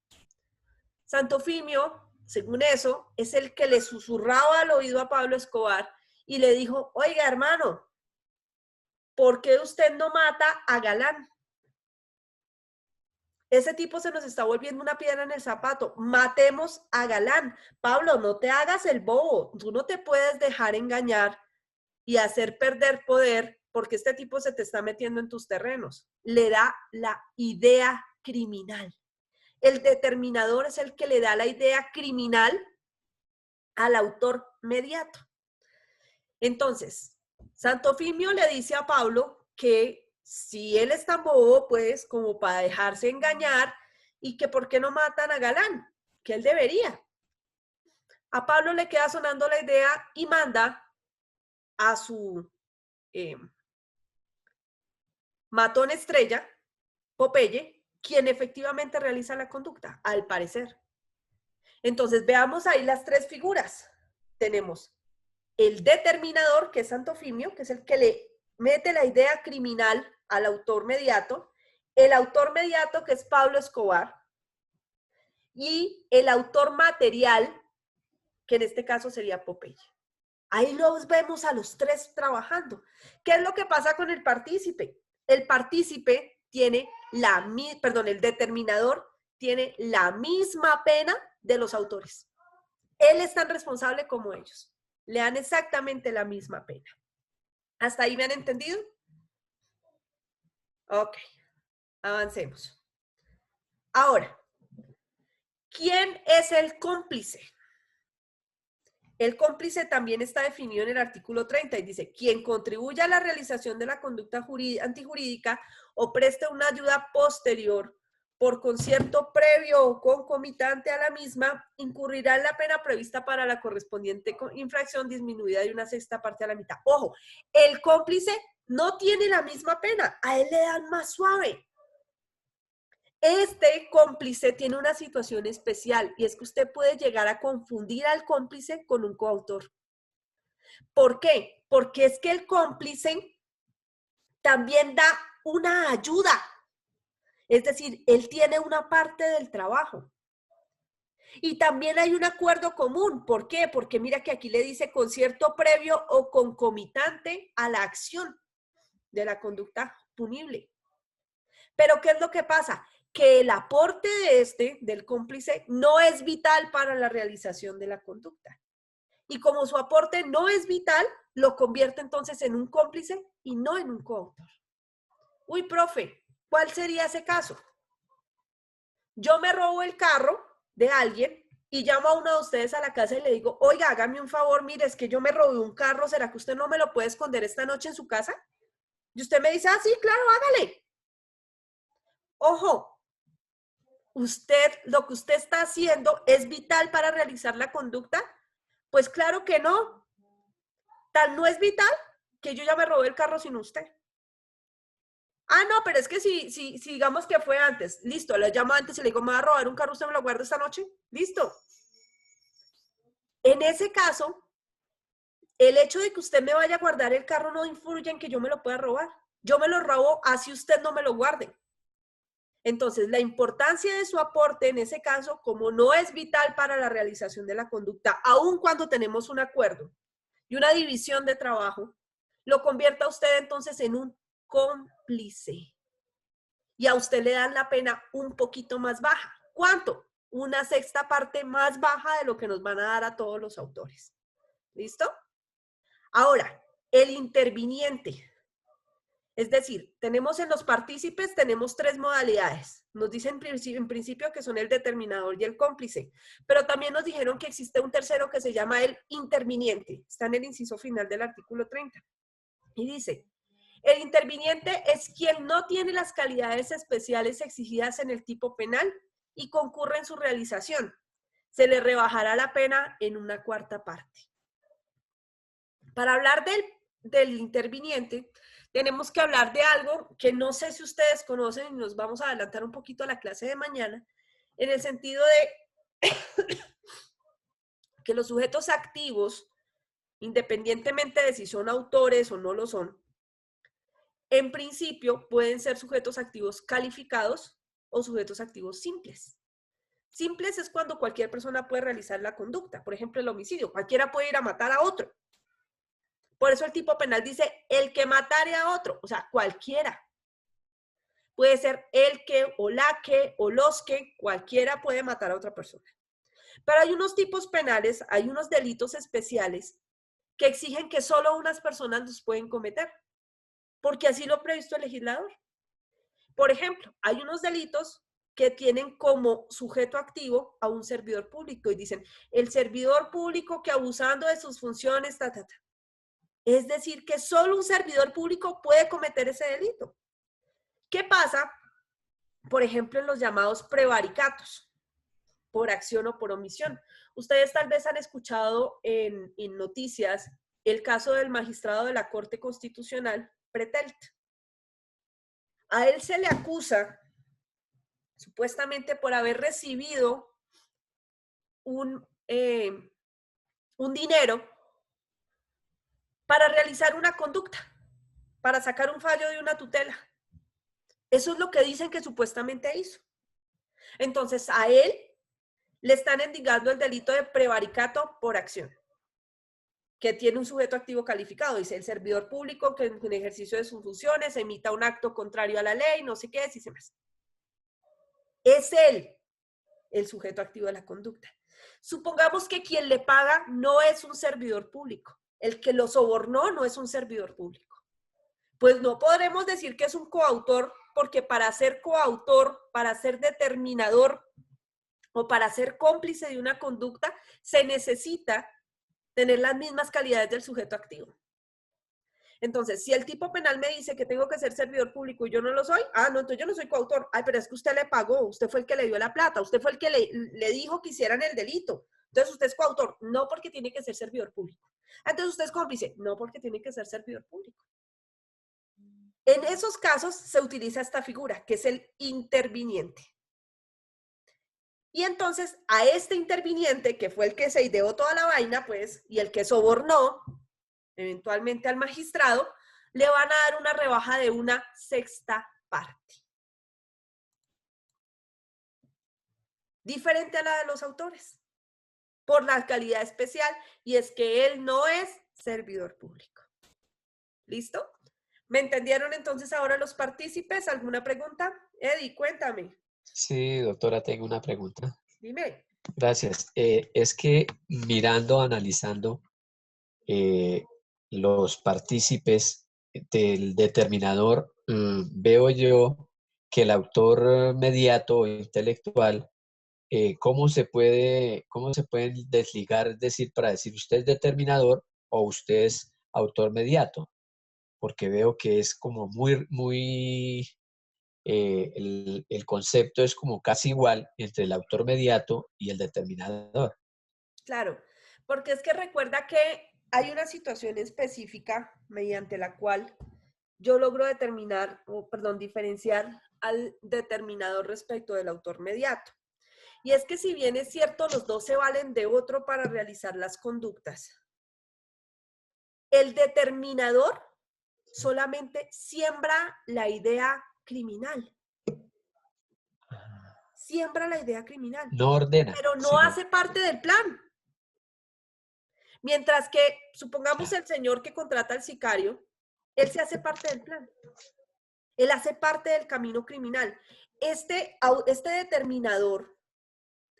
Santofimio, según eso, es el que le susurraba al oído a Pablo Escobar y le dijo: oiga, hermano, ¿por qué usted no mata a Galán? Ese tipo se nos está volviendo una piedra en el zapato. Matemos a Galán. Pablo, no te hagas el bobo. Tú no te puedes dejar engañar y hacer perder poder porque este tipo se te está metiendo en tus terrenos. Le da la idea criminal. El determinador es el que le da la idea criminal al autor mediato. Entonces, Santofimio le dice a Pablo que si él es tan bobo, pues, como para dejarse engañar, y que por qué no matan a Galán, que él debería. A Pablo le queda sonando la idea y manda a su matón estrella, Popeye, quien efectivamente realiza la conducta, al parecer. Entonces, veamos ahí las tres figuras. Tenemos el determinador, que es Santofimio, que es el que le mete la idea criminal al autor mediato, el autor mediato, que es Pablo Escobar, y el autor material, que en este caso sería Popeye. Ahí los vemos a los tres trabajando. ¿Qué es lo que pasa con el partícipe? El partícipe tiene el determinador tiene la misma pena de los autores. Él es tan responsable como ellos. Le dan exactamente la misma pena. ¿Hasta ahí me han entendido? Ok, avancemos. Ahora, ¿quién es el cómplice? El cómplice también está definido en el artículo 30 y dice: quien contribuya a la realización de la conducta antijurídica o preste una ayuda posterior por concierto previo o concomitante a la misma, incurrirá en la pena prevista para la correspondiente infracción disminuida de 1/6 parte a la mitad. Ojo, el cómplice no tiene la misma pena, a él le dan más suave. Este cómplice tiene una situación especial y es que usted puede llegar a confundir al cómplice con un coautor. ¿Por qué? Porque es que el cómplice también da una ayuda. Es decir, él tiene una parte del trabajo. Y también hay un acuerdo común. ¿Por qué? Porque mira que aquí le dice concierto previo o concomitante a la acción de la conducta punible. Pero ¿qué es lo que pasa? Que el aporte del cómplice, no es vital para la realización de la conducta. Y como su aporte no es vital, lo convierte entonces en un cómplice y no en un coautor. Uy, profe, ¿cuál sería ese caso? Yo me robo el carro de alguien y llamo a uno de ustedes a la casa y le digo, oiga, hágame un favor, mire, es que yo me robé un carro, ¿será que usted no me lo puede esconder esta noche en su casa? Y usted me dice, ah, sí, claro, hágale. Ojo, lo que usted está haciendo es vital para realizar la conducta. Pues claro que no. Tal no es vital que yo ya me robé el carro sin usted. Ah, no, pero es que si digamos que fue antes, listo, le llamo antes y le digo, me va a robar un carro, ¿usted me lo guarda esta noche? Listo. En ese caso, el hecho de que usted me vaya a guardar el carro no influye en que yo me lo pueda robar. Yo me lo robo así usted no me lo guarde. Entonces, la importancia de su aporte en ese caso, como no es vital para la realización de la conducta, aun cuando tenemos un acuerdo y una división de trabajo, lo convierte a usted entonces en un cómplice. Y a usted le dan la pena un poquito más baja. ¿Cuánto? Una sexta parte más baja de lo que nos van a dar a todos los autores. ¿Listo? Ahora, el interviniente. Es decir, tenemos en los partícipes, tenemos 3 modalidades. Nos dicen en principio que son el determinador y el cómplice, pero también nos dijeron que existe un tercero que se llama el interviniente. Está en el inciso final del artículo 30. Y dice, el interviniente es quien no tiene las calidades especiales exigidas en el tipo penal y concurre en su realización. Se le rebajará la pena en una cuarta parte. Para hablar del interviniente, tenemos que hablar de algo que no sé si ustedes conocen y nos vamos a adelantar un poquito a la clase de mañana, en el sentido de que los sujetos activos, independientemente de si son autores o no lo son, en principio pueden ser sujetos activos calificados o sujetos activos simples. Simples es cuando cualquier persona puede realizar la conducta, por ejemplo el homicidio, cualquiera puede ir a matar a otro. Por eso el tipo penal dice, el que matare a otro, o sea, cualquiera. Puede ser el que, o la que, o los que, cualquiera puede matar a otra persona. Pero hay unos tipos penales, hay unos delitos especiales que exigen que solo unas personas los pueden cometer, porque así lo ha previsto el legislador. Por ejemplo, hay unos delitos que tienen como sujeto activo a un servidor público y dicen, el servidor público que abusando de sus funciones, Es decir, que solo un servidor público puede cometer ese delito. ¿Qué pasa, por ejemplo, en los llamados prevaricatos, por acción o por omisión? Ustedes tal vez han escuchado en noticias el caso del magistrado de la Corte Constitucional, Pretelt. A él se le acusa, supuestamente, por haber recibido un dinero para realizar una conducta, para sacar un fallo de una tutela. Eso es lo que dicen que supuestamente hizo. Entonces, a él le están endilgando el delito de prevaricato por acción, que tiene un sujeto activo calificado. Dice, el servidor público que en ejercicio de sus funciones emita un acto contrario a la ley, no sé qué, dice más. Es él el sujeto activo de la conducta. Supongamos que quien le paga no es un servidor público. El que lo sobornó no es un servidor público. Pues no podremos decir que es un coautor, porque para ser coautor, para ser determinador o para ser cómplice de una conducta, se necesita tener las mismas calidades del sujeto activo. Entonces, si el tipo penal me dice que tengo que ser servidor público y yo no lo soy, ah, no, entonces yo no soy coautor. Ay, pero es que usted le pagó, usted fue el que le dio la plata, usted fue el que le dijo que hicieran el delito. Entonces usted es coautor, no porque tiene que ser servidor público. Entonces usted es cómplice, no porque tiene que ser servidor público. En esos casos se utiliza esta figura, que es el interviniente. Y entonces a este interviniente, que fue el que se ideó toda la vaina, pues, y el que sobornó eventualmente al magistrado, le van a dar una rebaja de una sexta parte. Diferente a la de los autores, por la calidad especial, y es que él no es servidor público. ¿Listo? ¿Me entendieron entonces ahora los partícipes? ¿Alguna pregunta? Eddie, cuéntame. Sí, doctora, tengo una pregunta. Dime. Gracias. Es que mirando, analizando los partícipes del determinador, veo yo que el autor mediato o intelectual, cómo se pueden desligar, es decir, para decir usted es determinador o usted es autor mediato, porque veo que es como muy, el concepto es como casi igual entre el autor mediato y el determinador. Claro, porque es que recuerda que hay una situación específica mediante la cual yo logro diferenciar al determinador respecto del autor mediato. Y es que si bien es cierto, los dos se valen de otro para realizar las conductas, el determinador solamente siembra la idea criminal. Siembra la idea criminal. No ordena. Pero no hace parte del plan. Mientras que, supongamos el señor que contrata al sicario, él se hace parte del plan. Él hace parte del camino criminal. Este determinador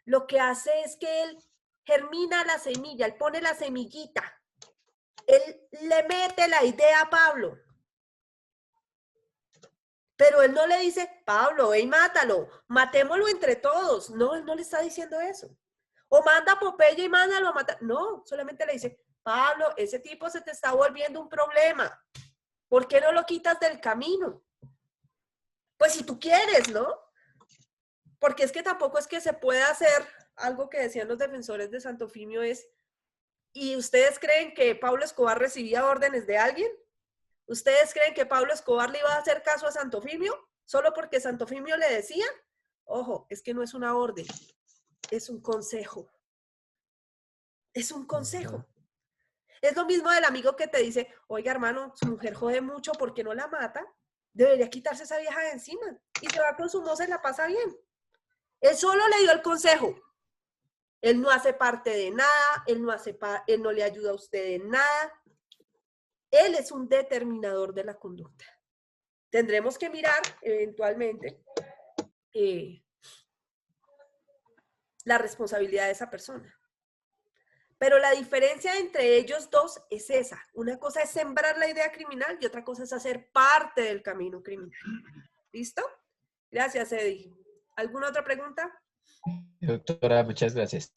lo que hace es que él germina la semilla, él pone la semillita. Él le mete la idea a Pablo. Pero él no le dice, Pablo, ey, mátalo, matémoslo entre todos. No, él no le está diciendo eso. O manda a Popeye y mándalo a matar. No, solamente le dice, Pablo, ese tipo se te está volviendo un problema. ¿Por qué no lo quitas del camino? Pues si tú quieres, ¿no? Porque es que tampoco es que se pueda hacer algo que decían los defensores de Santofimio es, ¿y ustedes creen que Pablo Escobar recibía órdenes de alguien? ¿Ustedes creen que Pablo Escobar le iba a hacer caso a Santofimio solo porque Santofimio le decía? Ojo, es que no es una orden, es un consejo. Es un consejo. Es lo mismo del amigo que te dice, oiga hermano, su mujer jode mucho, ¿por qué no la mata? Debería quitarse esa vieja de encima. Y se va con su moza y la pasa bien. Él solo le dio el consejo. Él no hace parte de nada, él no le ayuda a usted en nada. Él es un determinador de la conducta. Tendremos que mirar eventualmente la responsabilidad de esa persona. Pero la diferencia entre ellos dos es esa. Una cosa es sembrar la idea criminal y otra cosa es hacer parte del camino criminal. ¿Listo? Gracias, Eddie. ¿Alguna otra pregunta? Doctora, muchas gracias.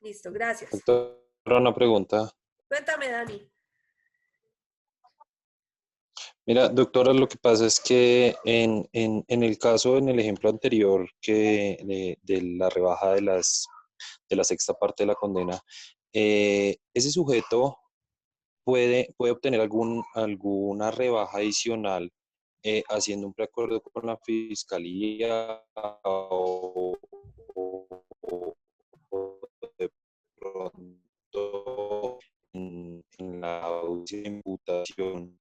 Listo, gracias. Doctora, una pregunta. Cuéntame, Dani. Mira, doctora, lo que pasa es que en el caso, en el ejemplo anterior que de la rebaja de la sexta parte de la condena, ese sujeto puede obtener alguna rebaja adicional haciendo un preacuerdo con la fiscalía o de pronto en la audiencia de imputación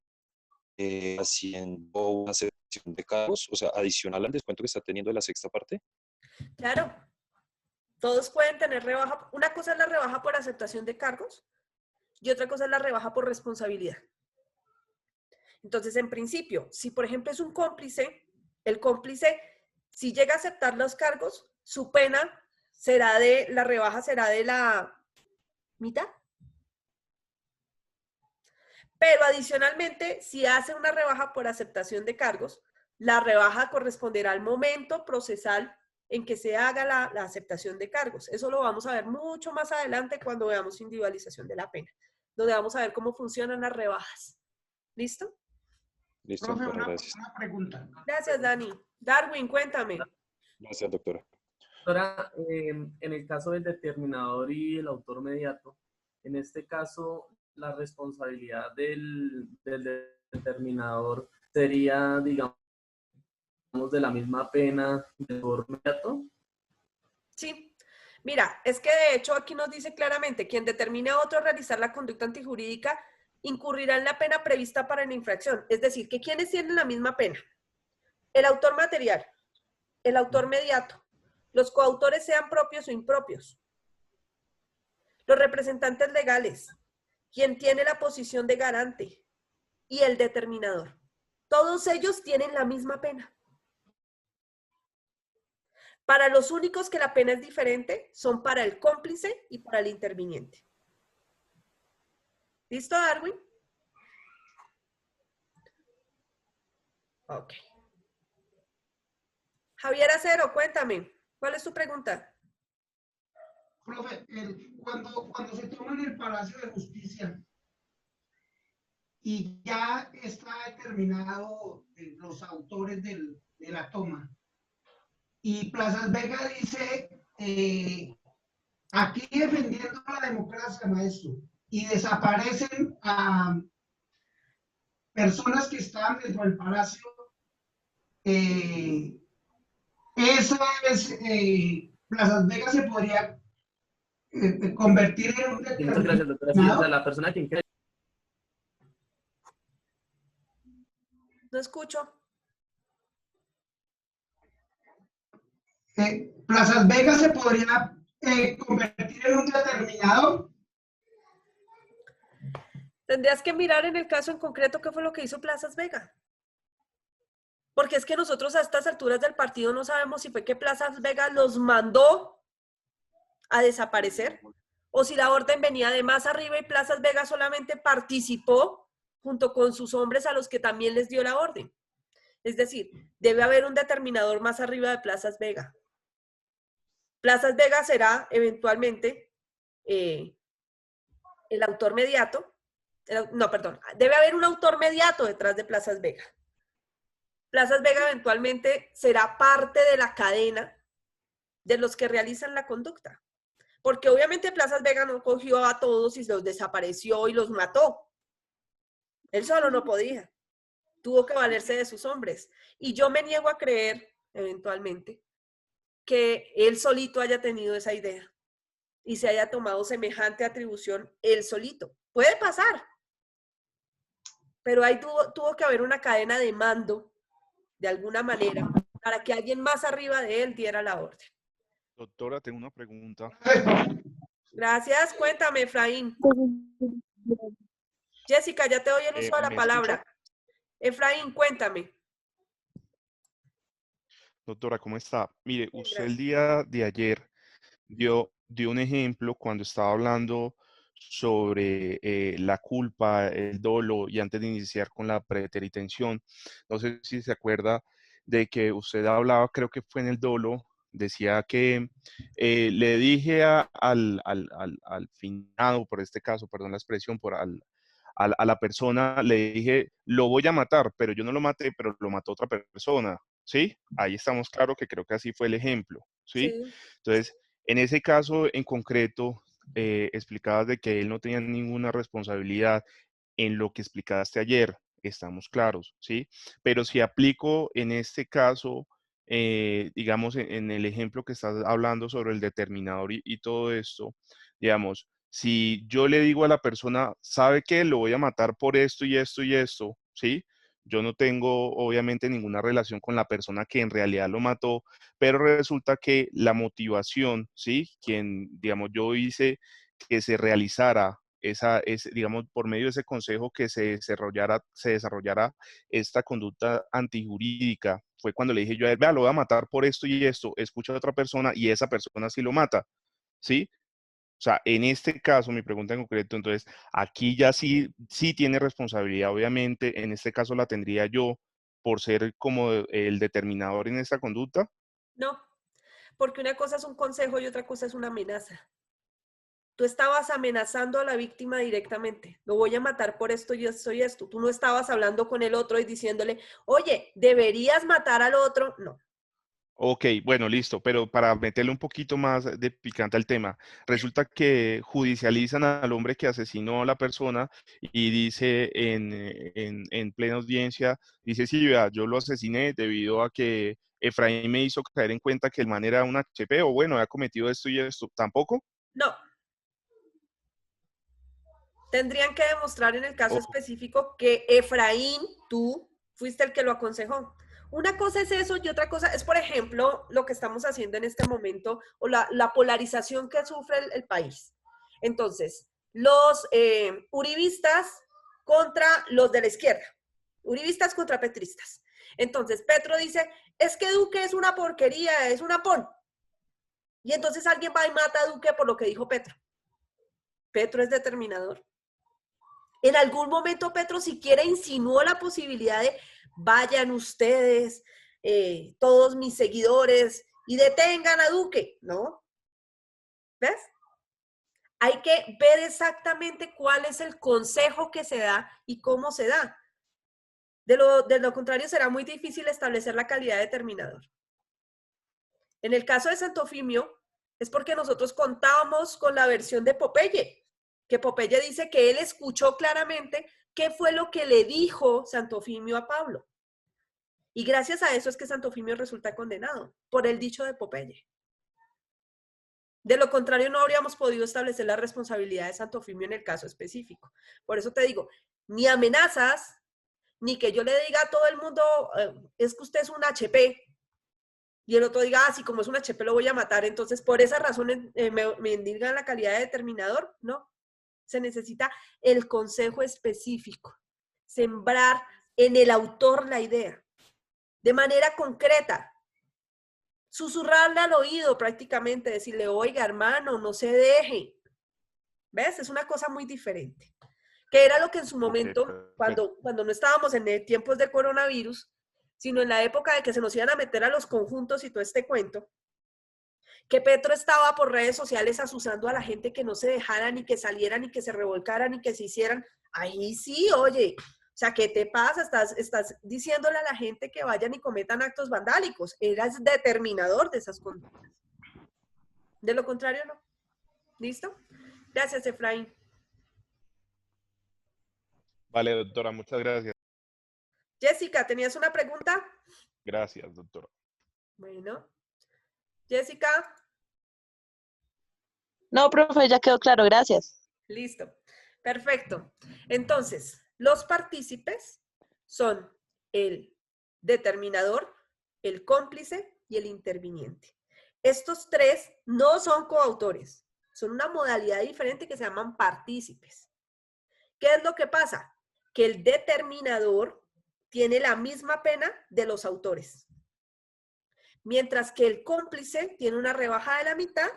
haciendo una aceptación de cargos, o sea, adicional al descuento que está teniendo de la sexta parte. Claro, todos pueden tener rebaja. Una cosa es la rebaja por aceptación de cargos y otra cosa es la rebaja por responsabilidad. Entonces, en principio, si por ejemplo es un cómplice, el cómplice, si llega a aceptar los cargos, su pena será la rebaja será de la mitad. Pero adicionalmente, si hace una rebaja por aceptación de cargos, la rebaja corresponderá al momento procesal en que se haga la aceptación de cargos. Eso lo vamos a ver mucho más adelante cuando veamos individualización de la pena, donde vamos a ver cómo funcionan las rebajas. ¿Listo? Listo, Profe, doctora, gracias. una pregunta. Gracias, Dani. Darwin, cuéntame. Gracias, doctora. Doctora, en el caso del determinador y el autor mediato, en este caso, la responsabilidad del determinador sería, digamos, de la misma pena del autor mediato. Sí. Mira, es que de hecho aquí nos dice claramente, quien determine a otro a realizar la conducta antijurídica incurrirá en la pena prevista para la infracción. Es decir, que quienes tienen la misma pena. El autor material, el autor mediato, los coautores sean propios o impropios, los representantes legales, quien tiene la posición de garante y el determinador. Todos ellos tienen la misma pena. Para los únicos que la pena es diferente son para el cómplice y para el interviniente. ¿Listo, Darwin? Ok. Javier Acero, cuéntame, ¿cuál es tu pregunta? Profe, cuando se toma en el Palacio de Justicia y ya está determinado los autores de la toma, y Plazas Vega dice, aquí defendiendo la democracia, maestro, y desaparecen a personas que estaban dentro del palacio, esa es, Plazas Vega se podría convertir en un Muchas gracias, doctora. Sí, o sea, la persona que cree. No escucho. Plazas Vega se podría convertir en un determinado. Tendrías que mirar en el caso en concreto qué fue lo que hizo Plazas Vega. Porque es que nosotros a estas alturas del partido no sabemos si fue que Plazas Vega los mandó a desaparecer o si la orden venía de más arriba y Plazas Vega solamente participó junto con sus hombres a los que también les dio la orden. Es decir, debe haber un determinador más arriba de Plazas Vega. Plazas Vega será eventualmente el autor mediato. No, perdón. Debe haber un autor mediato detrás de Plazas Vega. Plazas Vega eventualmente será parte de la cadena de los que realizan la conducta. Porque obviamente Plazas Vega no cogió a todos y los desapareció y los mató. Él solo no podía. Tuvo que valerse de sus hombres. Y yo me niego a creer, eventualmente, que él solito haya tenido esa idea y se haya tomado semejante atribución él solito. Puede pasar. Pero ahí tuvo que haber una cadena de mando, de alguna manera, para que alguien más arriba de él diera la orden. Doctora, tengo una pregunta. Gracias. Cuéntame, Efraín. Jessica, ya te doy el uso de la palabra. ¿Escucha? Efraín, cuéntame. Doctora, ¿cómo está? Mire, usted el día de ayer dio un ejemplo cuando estaba hablando sobre la culpa, el dolo y antes de iniciar con la preteritención. No sé si se acuerda de que usted hablaba, creo que fue en el dolo, decía que le dije al finado, por este caso, perdón la expresión, a la persona, le dije, lo voy a matar, pero yo no lo maté, pero lo mató otra persona, ¿sí? Ahí estamos claro que creo que así fue el ejemplo, ¿sí? Sí. Entonces, en ese caso en concreto, explicabas de que él no tenía ninguna responsabilidad en lo que explicaste ayer, estamos claros, ¿sí? Pero si aplico en este caso, digamos, en el ejemplo que estás hablando sobre el determinador y todo esto, digamos, si yo le digo a la persona, ¿sabe qué? Lo voy a matar por esto y esto y esto, ¿sí? Yo no tengo, obviamente, ninguna relación con la persona que en realidad lo mató, pero resulta que la motivación, ¿sí? Quien, digamos, yo hice que se realizara digamos, por medio de ese consejo que se desarrollara esta conducta antijurídica, fue cuando le dije yo a él, vea, lo voy a matar por esto y esto, escucha a otra persona y esa persona sí lo mata, ¿sí? O sea, en este caso, mi pregunta en concreto, entonces, aquí ya sí tiene responsabilidad, obviamente, en este caso la tendría yo por ser como el determinador en esta conducta. No, porque una cosa es un consejo y otra cosa es una amenaza. Tú estabas amenazando a la víctima directamente. Lo voy a matar por esto y esto y esto. Tú no estabas hablando con el otro y diciéndole, oye, ¿deberías matar al otro? No. Ok, bueno, listo, pero para meterle un poquito más de picante al tema, resulta que judicializan al hombre que asesinó a la persona y dice en plena audiencia, dice, sí, vea, yo lo asesiné debido a que Efraín me hizo caer en cuenta que el man era un HP o bueno, había cometido esto y esto. ¿Tampoco? No. Tendrían que demostrar en el caso específico que Efraín, tú, fuiste el que lo aconsejó. Una cosa es eso y otra cosa es, por ejemplo, lo que estamos haciendo en este momento o la polarización que sufre el país. Entonces, los uribistas contra los de la izquierda. Uribistas contra petristas. Entonces Petro dice, es que Duque es una porquería, es una pon. Y entonces alguien va y mata a Duque por lo que dijo Petro. Petro es determinador. En algún momento Petro siquiera insinuó la posibilidad de vayan ustedes, todos mis seguidores, y detengan a Duque, ¿no? ¿Ves? Hay que ver exactamente cuál es el consejo que se da y cómo se da. De lo contrario, será muy difícil establecer la calidad de determinador. En el caso de Santofimio, es porque nosotros contábamos con la versión de Popeye, que Popeye dice que él escuchó claramente qué fue lo que le dijo Santofimio a Pablo. Y gracias a eso es que Santofimio resulta condenado, por el dicho de Popeye. De lo contrario, no habríamos podido establecer la responsabilidad de Santofimio en el caso específico. Por eso te digo, ni amenazas, ni que yo le diga a todo el mundo, es que usted es un HP, y el otro diga, si como es un HP lo voy a matar, entonces por esa razón me indican la calidad de determinador. No, se necesita el consejo específico, sembrar en el autor la idea, de manera concreta, susurrarle al oído prácticamente, decirle, oiga hermano, no se deje. ¿Ves? Es una cosa muy diferente. Que era lo que en su momento, cuando no estábamos en tiempos de coronavirus, sino en la época de que se nos iban a meter a los conjuntos y todo este cuento, que Petro estaba por redes sociales asusando a la gente que no se dejaran, ni que salieran, ni que se revolcaran, ni que se hicieran. Ahí sí, oye, o sea, ¿qué te pasa? Estás diciéndole a la gente que vayan y cometan actos vandálicos. Eras determinador de esas conductas. De lo contrario, no. ¿Listo? Gracias, Efraín. Vale, doctora, muchas gracias. Jessica, ¿tenías una pregunta? Gracias, doctora. Bueno. Jessica. No, profe, ya quedó claro, gracias. Listo. Perfecto. Entonces, los partícipes son el determinador, el cómplice y el interviniente. Estos tres no son coautores, son una modalidad diferente que se llaman partícipes. ¿Qué es lo que pasa? Que el determinador tiene la misma pena de los autores, mientras que el cómplice tiene una rebaja de la mitad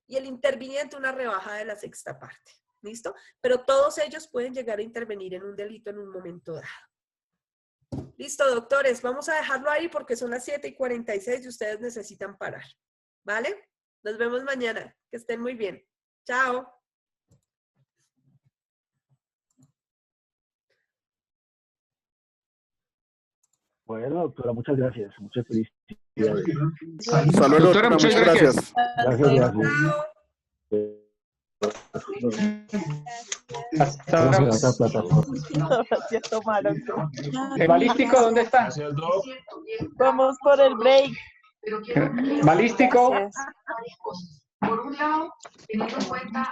y el interviniente una rebaja de la sexta parte. ¿Listo? Pero todos ellos pueden llegar a intervenir en un delito en un momento dado. Listo, doctores, vamos a dejarlo ahí porque son las 7:46 y ustedes necesitan parar. ¿Vale? Nos vemos mañana. Que estén muy bien. Chao. Bueno, doctora, muchas gracias. Muchas felicidades. Salud, doctora, muchas gracias. Gracias. ¿El balístico dónde está? Vamos por el break. ¿Balístico?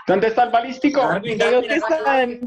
¿Dónde está el balístico? Creo que está en